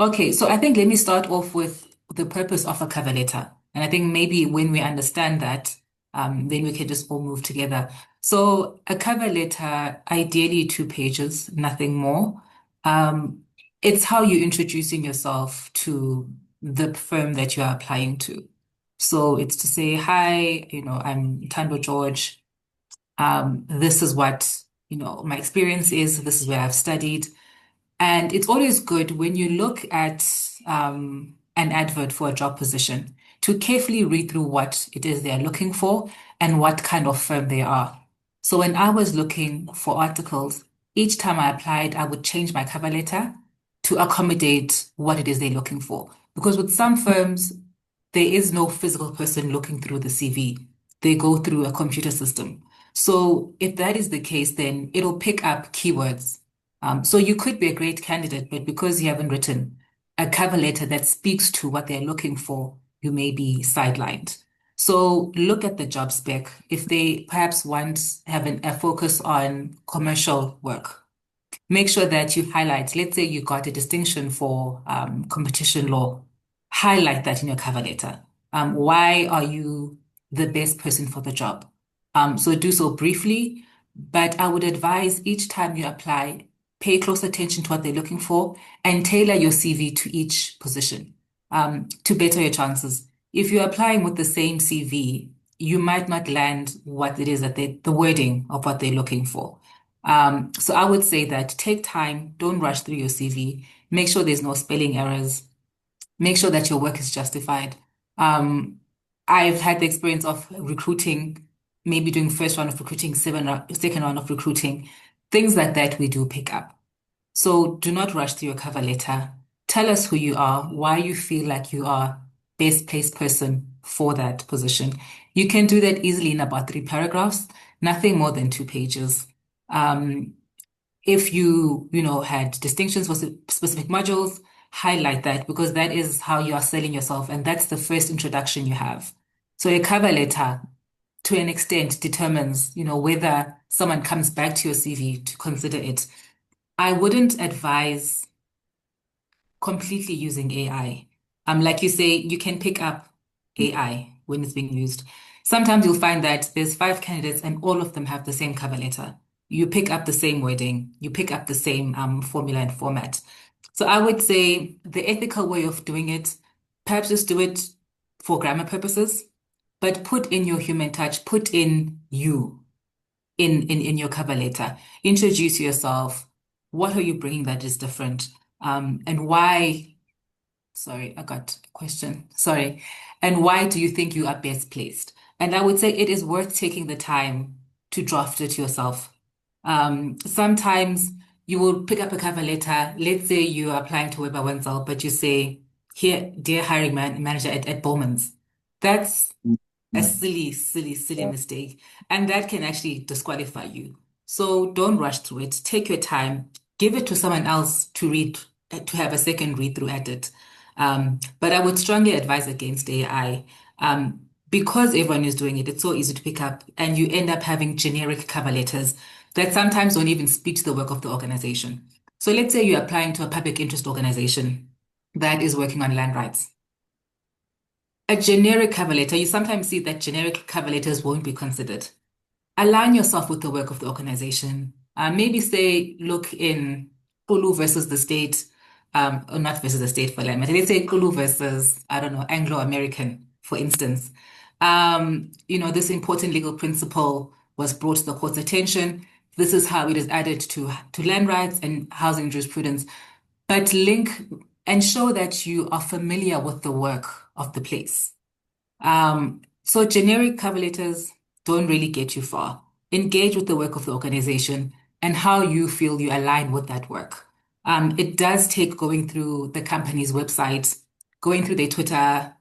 Okay, so I think let me start off with the purpose of a cover letter. And I think maybe when we understand that, then we can just all move together. So a cover letter, ideally 2 pages, nothing more. Um, it's how you're introducing yourself to the firm that you are applying to. So it's to say, hi, I'm Tando George. This is what, my experience is. This is where I've studied. And it's always good when you look at an advert for a job position to carefully read through what it is they're looking for and what kind of firm they are. So when I was looking for articles, each time I applied, I would change my cover letter to accommodate what it is they're looking for. Because with some firms, there is no physical person looking through the CV. They go through a computer system. So if that is the case, then it'll pick up keywords. So you could be a great candidate, but because you haven't written a cover letter that speaks to what they're looking for, you may be sidelined. So look at the job spec. If they perhaps have a focus on commercial work, make sure that you highlight, let's say you got a distinction for competition law, highlight that in your cover letter. Why are you the best person for the job? So do so briefly, but I would advise each time you apply, pay close attention to what they're looking for and tailor your CV to each position to better your chances. If you're applying with the same CV, you might not land what it is that the wording of what they're looking for. So I would say that take time, don't rush through your CV, make sure there's no spelling errors, make sure that your work is justified. Um, I've had the experience of recruiting, maybe doing first round of recruiting, second round of recruiting, things like that we do pick up. So do not rush through your cover letter. Tell us who you are, why you feel like you are best placed person for that position. You can do that easily in about 3 paragraphs, nothing more than 2 pages. Um, if had distinctions for specific modules, highlight that because that is how you are selling yourself, and that's the first introduction you have. So a cover letter, to an extent, determines, whether someone comes back to your CV to consider it. I wouldn't advise completely using AI. Like you say, you can pick up AI when it's being used. Sometimes you'll find that there's 5 candidates and all of them have the same cover letter. You pick up the same wording, you pick up the same formula and format. So I would say the ethical way of doing it, perhaps just do it for grammar purposes, but put in your human touch, put in you in your cover letter. Introduce yourself. What are you bringing that is different? And why? Sorry, I got a question. Sorry. And why do you think you are best placed? And I would say it is worth taking the time to draft it yourself. Sometimes you will pick up a cover letter. Let's say you are applying to Weber Wenzel, but you say, here, dear hiring manager at Bowman's. That's a silly mistake. And that can actually disqualify you. So don't rush through it. Take your time. Give it to someone else to read, to have a second read through at it. But I would strongly advise against AI. Because everyone is doing it, it's so easy to pick up, and you end up having generic cover letters that sometimes don't even speak to the work of the organization. So let's say you're applying to a public interest organization that is working on land rights. A generic cover letter, you sometimes see that generic cover letters won't be considered. Align yourself with the work of the organization. Maybe say, look, in Kulu versus the state, or not versus the state for that matter. Let's say Kulu versus, I don't know, Anglo-American, for instance. This important legal principle was brought to the court's attention. This is how it is added to land rights and housing jurisprudence. But link and show that you are familiar with the work of the place. So generic cover letters don't really get you far. Engage with the work of the organization and how you feel you align with that work. It does take going through the company's website, going through their Twitter,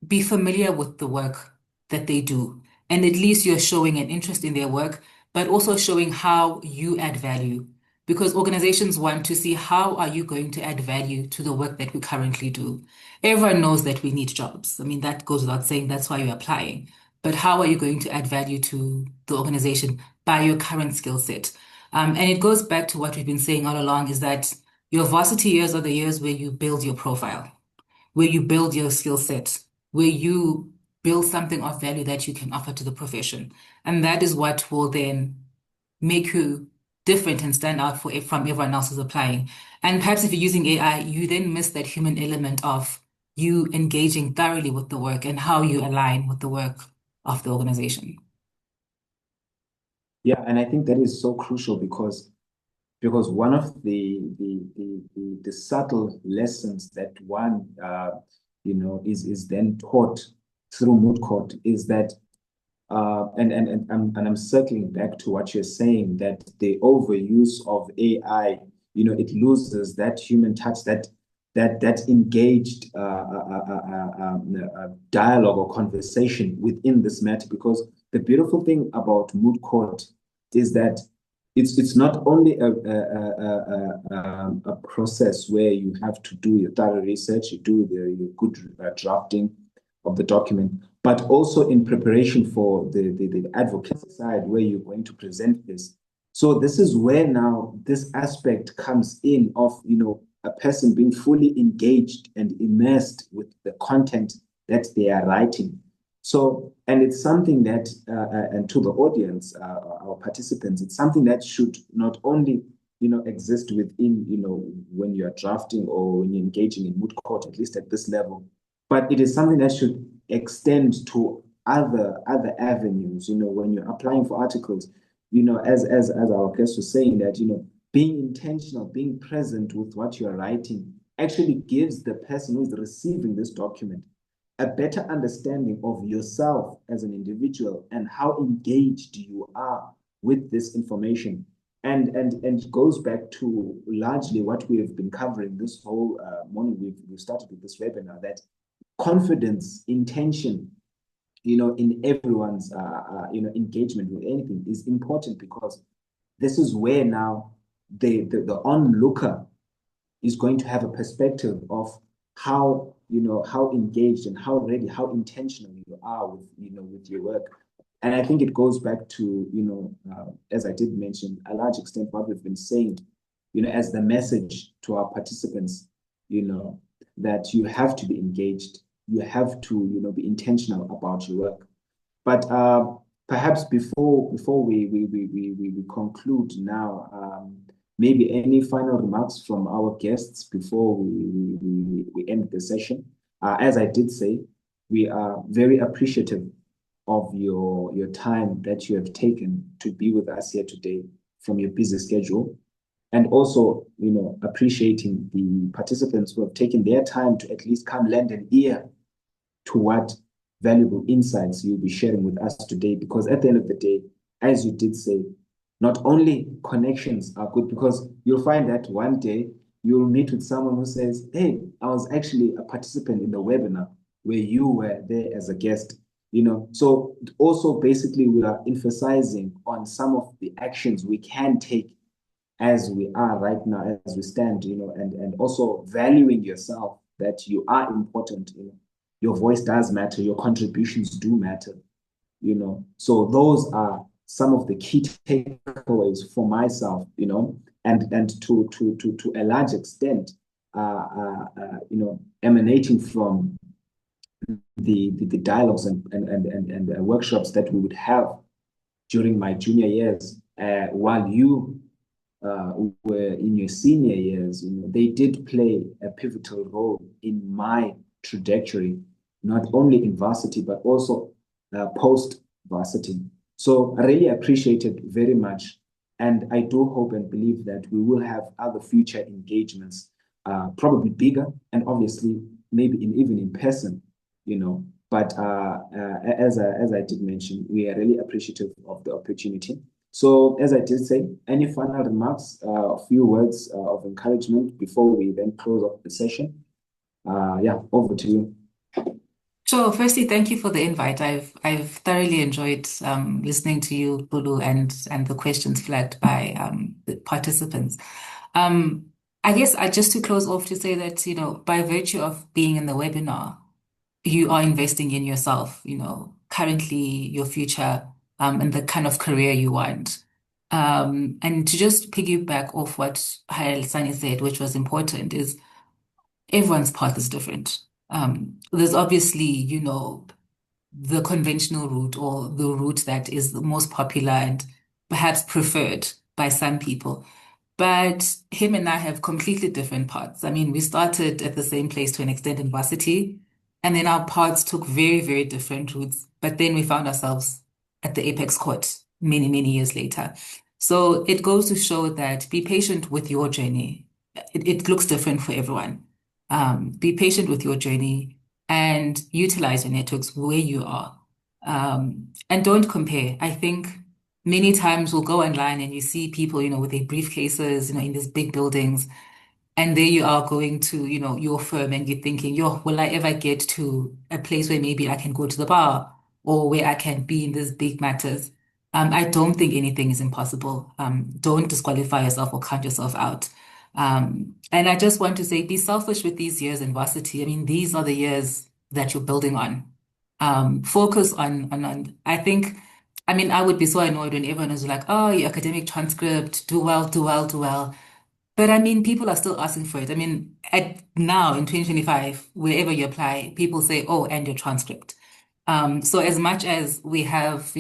be familiar with the work that they do. And at least you're showing an interest in their work, but also showing how you add value. Because organizations want to see how are you going to add value to the work that we currently do. Everyone knows that we need jobs. I mean, that goes without saying, that's why you're applying. But how are you going to add value to the organization by your current skill set? And it goes back to what we've been saying all along is that your varsity years are the years where you build your profile, where you build your skill set, where you build something of value that you can offer to the profession. And that is what will then make you different and stand out from everyone else who's applying. And perhaps if you're using AI, you then miss that human element of you engaging thoroughly with the work and how you align with the work of the organization. Yeah, and I think that is so crucial because one of the subtle lessons that one is then taught through Moot Court is that and I'm circling back to what you're saying, that the overuse of AI, it loses that human touch, that engaged dialogue or conversation within this matter. Because the beautiful thing about Moot Court is that it's not only a process where you have to do your thorough research, you do your good drafting of the document, but also in preparation for the advocacy side where you're going to present this. So this is where now this aspect comes in of, a person being fully engaged and immersed with the content that they are writing. So, and it's something that, and to the audience, our participants, it's something that should not only, exist within, when you are drafting or when you're engaging in Moot Court, at least at this level, but it is something that should extend to other avenues. When you're applying for articles, as our guest was saying, that being intentional, being present with what you're writing actually gives the person who's receiving this document a better understanding of yourself as an individual and how engaged you are with this information. And it goes back to largely what we have been covering this whole morning. We've started with this webinar, that confidence, intention, in everyone's, engagement with anything is important, because this is where now the onlooker is going to have a perspective of how, how engaged and how ready, how intentional you are with, with your work. And I think it goes back to, as I did mention, a large extent what we've been saying, as the message to our participants, that you have to be engaged, you have to, be intentional about your work. But perhaps before we conclude now, maybe any final remarks from our guests before we end the session. As I did say, we are very appreciative of your time that you have taken to be with us here today from your busy schedule. And also, appreciating the participants who have taken their time to at least come lend an ear to what valuable insights you'll be sharing with us today. Because at the end of the day, as you did say, not only connections are good, because you'll find that one day you'll meet with someone who says, hey, I was actually a participant in the webinar where you were there as a guest. So also basically we are emphasizing on some of the actions we can take as we are right now, as we stand, and also valuing yourself, that you are important, your voice does matter, your contributions do matter, So those are some of the key takeaways for myself, and to a large extent, emanating from the dialogues and workshops that we would have during my junior years, while you were in your senior years. They did play a pivotal role in my trajectory, not only in varsity, but also post-varsity. So I really appreciate it very much. And I do hope and believe that we will have other future engagements, probably bigger, and obviously maybe even in person, But as I did mention, we are really appreciative of the opportunity. So as I did say, any final remarks, a few words of encouragement before we then close off the session? Yeah, over to you. Sure. Firstly, thank you for the invite. I've thoroughly enjoyed listening to you, Bulu, and the questions flagged by the participants. Um, I guess just to close off to say that, by virtue of being in the webinar, you are investing in yourself, currently your future, and the kind of career you want. And to just piggyback off what Sani said, which was important, is everyone's path is different. There's obviously, the conventional route or the route that is the most popular and perhaps preferred by some people. But him and I have completely different paths. I mean, we started at the same place to an extent in varsity, and then our paths took very, very different routes. But then we found ourselves at the apex court many, many years later. So it goes to show that be patient with your journey. It looks different for everyone. Be patient with your journey and utilize your networks where you are. And don't compare. I think many times we'll go online and you see people, with their briefcases, in these big buildings, and there you are going to, your firm and you're thinking, yo, will I ever get to a place where maybe I can go to the bar or where I can be in these big matters? I don't think anything is impossible. Don't disqualify yourself or count yourself out. And I just want to say, be selfish with these years in varsity. I mean, these are the years that you're building on. Focus on, I think, I mean, I would be so annoyed when everyone is like, oh, your academic transcript, do well, do well, do well. But I mean, people are still asking for it. I mean, now in 2025, wherever you apply, people say, oh, and your transcript. So as much as we have,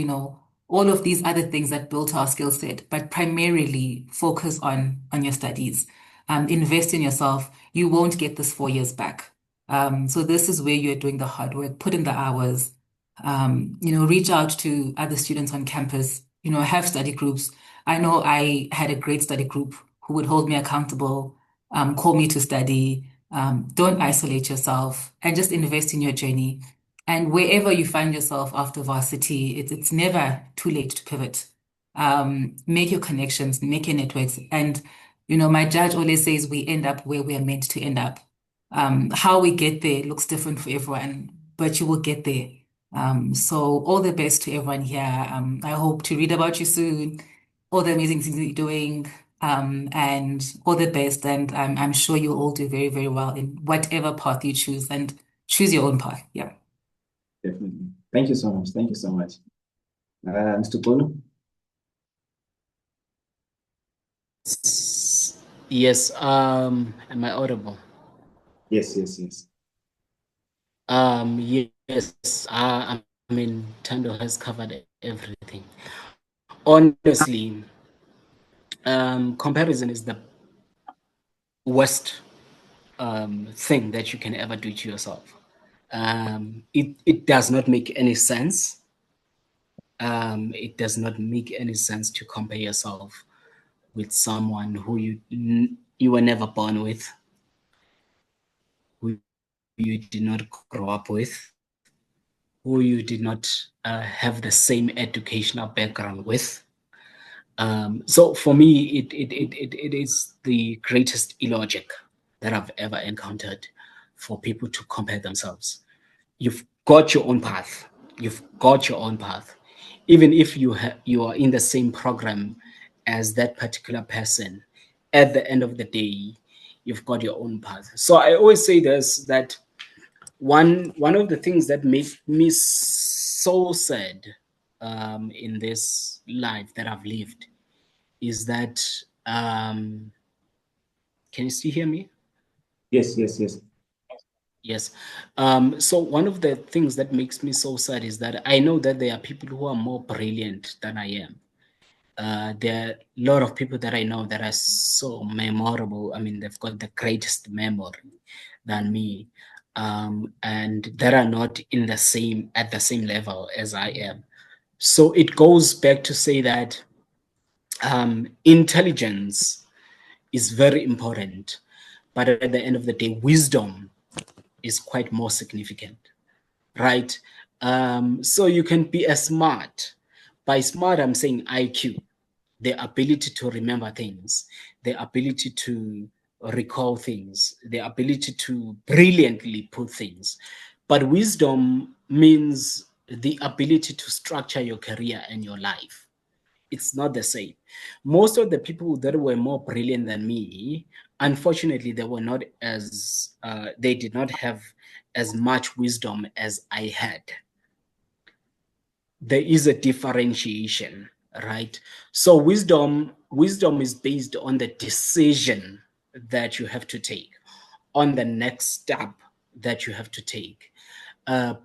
all of these other things that built our skill set, but primarily focus on your studies. Invest in yourself. You won't get this 4 years back. So this is where you're doing the hard work, put in the hours, reach out to other students on campus, have study groups. I know I had a great study group who would hold me accountable, call me to study. Don't isolate yourself and just invest in your journey. And wherever you find yourself after varsity, it's never too late to pivot. Make your connections, make your networks. And, my judge always says we end up where we are meant to end up. How we get there looks different for everyone, but you will get there. So all the best to everyone here. I hope to read about you soon, all the amazing things that you're doing, and all the best. And I'm sure you'll all do very, very well in whatever path you choose and choose your own path. Yeah. Definitely. Thank you so much. Thank you so much. Mr. Bono? Yes. Am I audible? Yes, yes, yes. Yes. I mean, Tando has covered everything. Honestly, comparison is the worst thing that you can ever do to yourself. It does not make any sense. It does not make any sense to compare yourself with someone who you were never born with, who you did not grow up with, who you did not have the same educational background with. So for me, it is the greatest illogic that I've ever encountered for people to compare themselves. You've got your own path. You've got your own path. Even if you are in the same program as that particular person, at the end of the day, you've got your own path. So I always say this, that one of the things that makes me so sad in this life that I've lived is that can you still hear me? Yes, yes, yes. Yes. So one of the things that makes me so sad is that I know that there are people who are more brilliant than I am. There are a lot of people that I know that are so memorable. I mean, they've got the greatest memory than me, and that are not at the same level as I am. So it goes back to say that intelligence is very important, but at the end of the day, wisdom is quite more significant, right? So you can be as smart. By smart, I'm saying IQ, the ability to remember things, the ability to recall things, the ability to brilliantly put things. But wisdom means the ability to structure your career and your life. It's not the same. Most of the people that were more brilliant than me, unfortunately, they were not as, they did not have as much wisdom as I had. There is a differentiation, right? So wisdom is based on the decision that you have to take, on the next step that you have to take.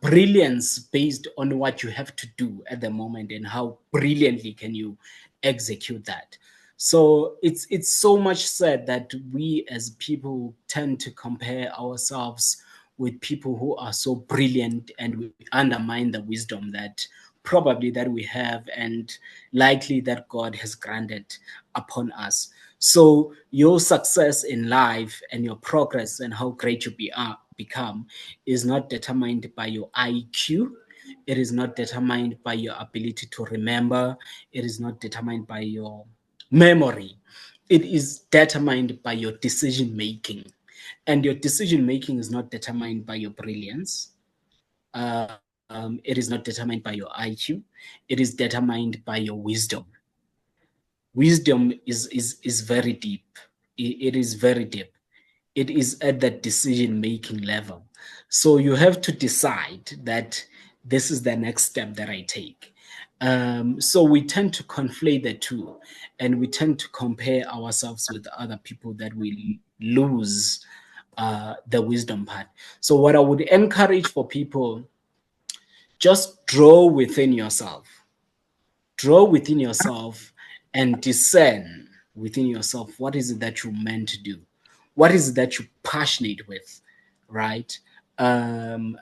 Brilliance based on what you have to do at the moment and how brilliantly can you execute that. So it's so much said that we as people tend to compare ourselves with people who are so brilliant, and we undermine the wisdom that probably that we have and likely that God has granted upon us. So your success in life and your progress and how great you become is not determined by your IQ. It is not determined by your ability to remember. It is not determined by your memory. It is determined by your decision making. And your decision making is not determined by your brilliance. It is not determined by your IQ. It is determined by your wisdom. Wisdom is very deep. It is very deep. It is at that decision-making level. So you have to decide that this is the next step that I take. So we tend to conflate the two, and we tend to compare ourselves with other people that we lose the wisdom part. So what I would encourage for people, just draw within yourself. Draw within yourself and discern within yourself what is it that you're meant to do, what is it that you're passionate with, right? And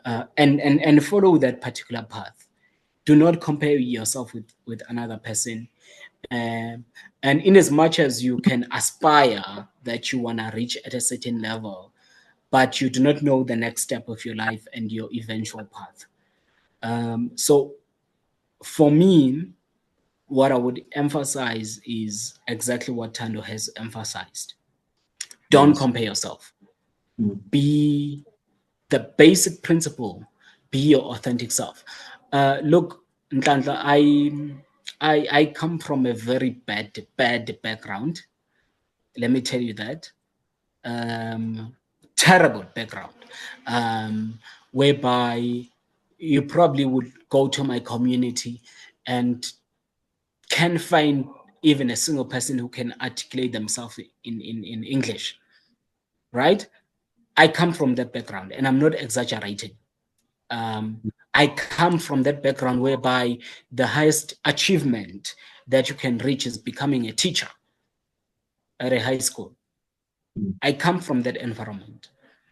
follow that particular path. Do not compare yourself with another person. And in as much as you can aspire that you want to reach at a certain level, but you do not know the next step of your life and your eventual path. So for me, what I would emphasize is exactly what Tando has emphasized. Don't compare yourself. Be the basic principle, be your authentic self. Look, Nhlanhla, I come from a very bad background. Let me tell you that. Terrible background. Whereby you probably would go to my community and can find even a single person who can articulate themselves in English, right? I come from that background, and I'm not exaggerating. I come from that background whereby the highest achievement that you can reach is becoming a teacher at a high school. I come from that environment,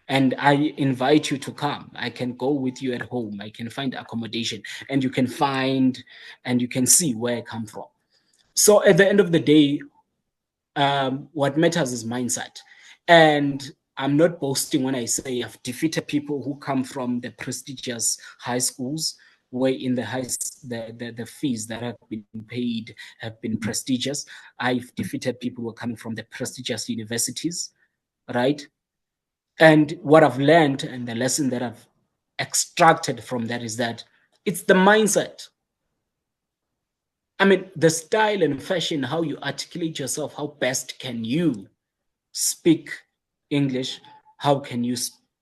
and I invite you to come. I can go with you at home. I can find accommodation, and you can find and you can see where I come from. So at the end of the day, what matters is mindset. And I'm not boasting when I say I've defeated people who come from the prestigious high schools, where in the fees that have been paid have been prestigious. I've defeated people who are coming from the prestigious universities, right? And what I've learned and the lesson that I've extracted from that is that it's the mindset. I mean, the style and fashion, how you articulate yourself, how best can you speak English, how can you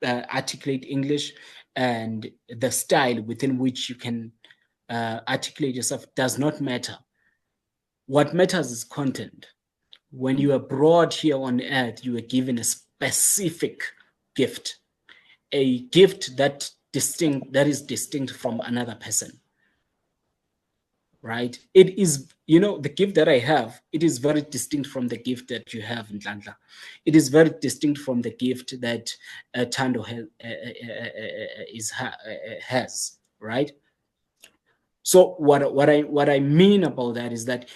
articulate English, and the style within which you can articulate yourself does not matter. What matters is content. When you are brought here on earth, you are given a specific gift, a gift that is distinct from another person. Right? It is, the gift that I have, it is very distinct from the gift that you have, Nhlanhla. It is very distinct from the gift that Tando has, right? So what I mean about that is that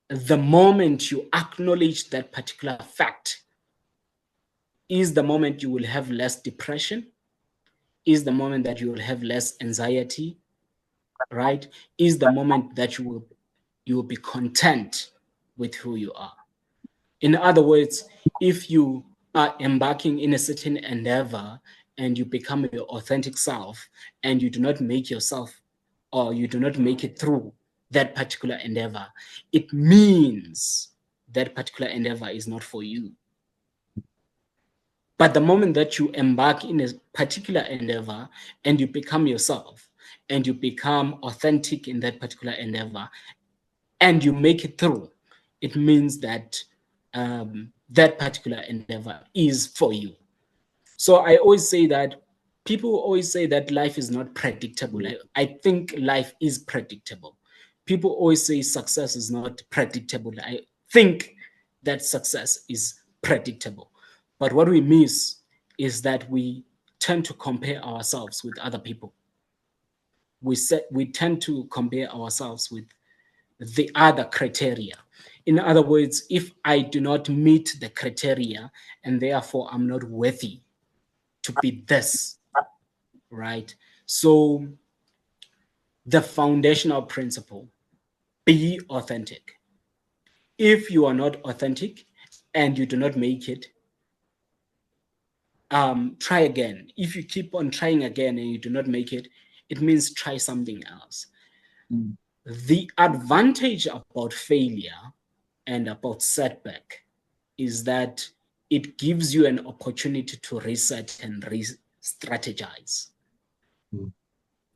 the moment you acknowledge that particular fact is the moment you will have less depression, is the moment that you will have less anxiety, right? Is the moment that you will be content with who you are. In other words, if you are embarking in a certain endeavor and you become your authentic self, and you do not make yourself, or you do not make it through that particular endeavor, it means that particular endeavor is not for you. But the moment that you embark in a particular endeavor and you become yourself and you become authentic in that particular endeavor and you make it through, it means that that particular endeavor is for you. So I always say that people always say that life is not predictable. I think life is predictable. People always say success is not predictable. I think that success is predictable. But what we miss is that we tend to compare ourselves with other people. We tend to compare ourselves with the other criteria. In other words, if I do not meet the criteria and therefore I'm not worthy to be this, right? So the foundational principle, be authentic. If you are not authentic and you do not make it, try again. If you keep on trying again and you do not make it, it means try something else. The advantage about failure and about setback is that it gives you an opportunity to reset and re-strategize.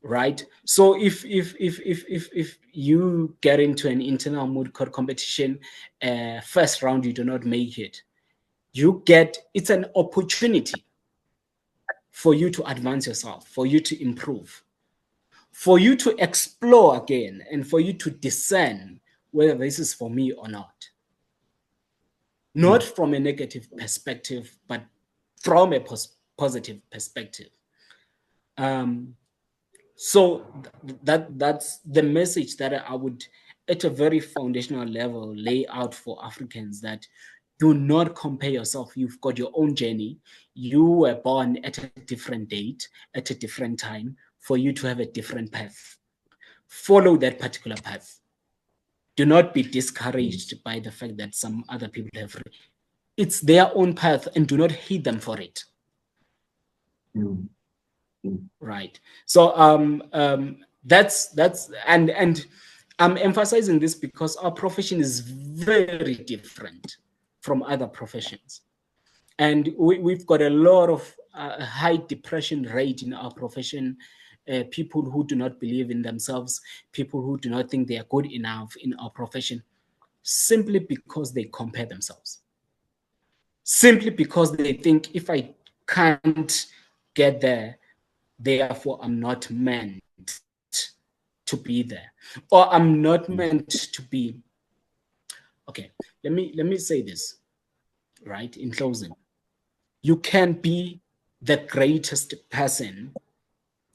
Right? So if you get into an internal moot court competition, first round you do not make it, it's an opportunity for you to advance yourself, for you to improve, for you to explore again, and for you to discern whether this is for me or not. Not from a negative perspective, but from a positive perspective. So that's the message that I would, at a very foundational level, lay out for Africans, that do not compare yourself. You've got your own journey. You were born at a different date, at a different time, for you to have a different path. Follow that particular path. Do not be discouraged by the fact that some other people have. It's their own path, and do not hate them for it. Right. So that's and I'm emphasizing this because our profession is very different from other professions, and we've got a lot of high depression rate in our profession. People who do not believe in themselves, people who do not think they are good enough in our profession, simply because they compare themselves. Simply because they think, if I can't get there, therefore I'm not meant to be there, or I'm not meant to be. Okay, let me say this, right, in closing. You can be the greatest person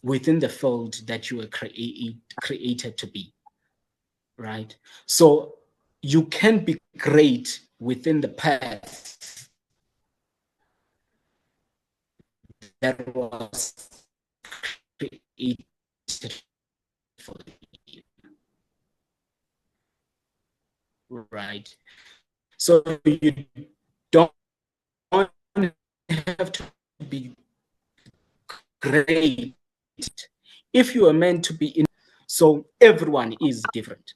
within the field that you were created to be, right? So you can be great within the path that was created for you, right? So you don't have to be great if you are meant to be in. So everyone is different.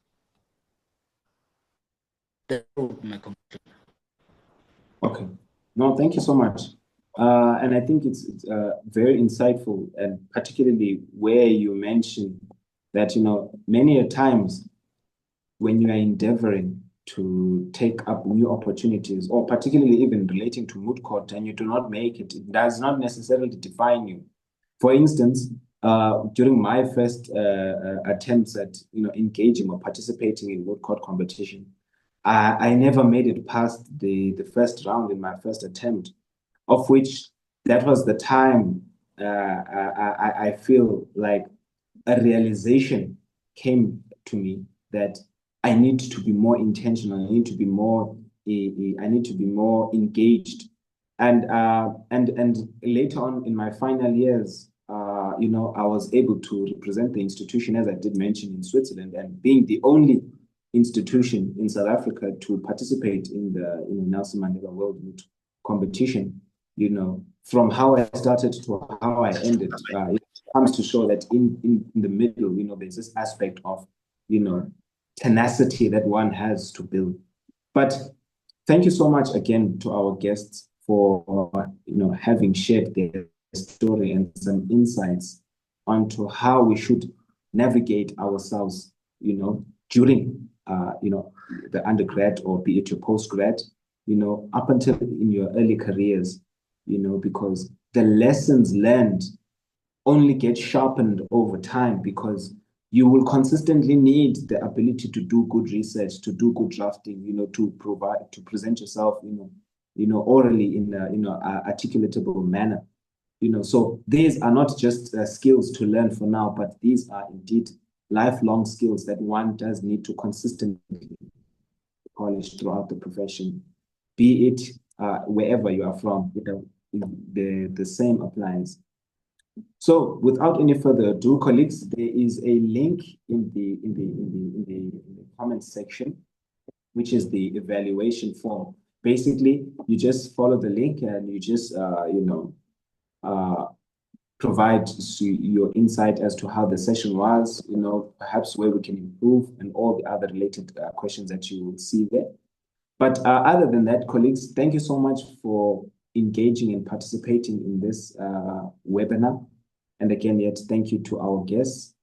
That's my conclusion. Okay. No, thank you so much. And I think it's very insightful, and particularly where you mentioned that, many a times when you are endeavoring to take up new opportunities, or particularly even relating to moot court, and you do not make it, it does not necessarily define you. For instance, during my first attempts at engaging or participating in moot court competition, I never made it past the first round in my first attempt, of which that was the time I feel like a realization came to me that I need to be more intentional. I need to be more engaged. And later on in my final years, I was able to represent the institution, as I did mention, in Switzerland, and being the only institution in South Africa to participate in the Nelson Mandela World Moot competition. from how I started to how I ended, it comes to show that in the middle, there's this aspect of, tenacity that one has to build. But thank you so much again to our guests for, having shared their story and some insights onto how we should navigate ourselves, during, the undergrad, or be it your postgrad, up until in your early careers, because the lessons learned only get sharpened over time, because you will consistently need the ability to do good research, to do good drafting, to present yourself, orally in a articulatable manner. So these are not just skills to learn for now, but these are indeed lifelong skills that one does need to consistently polish throughout the profession, be it wherever you are from. The same applies. So, without any further ado, colleagues, there is a link in the comments section, which is the evaluation form. Basically, you just follow the link and you just provide your insight as to how the session was, perhaps where we can improve, and all the other related questions that you will see there. But other than that, colleagues, thank you so much for engaging and participating in this webinar. And again, yet, thank you to our guests.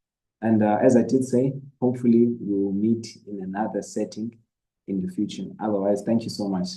And as I did say, hopefully we'll meet in another setting in the future. Otherwise, thank you so much.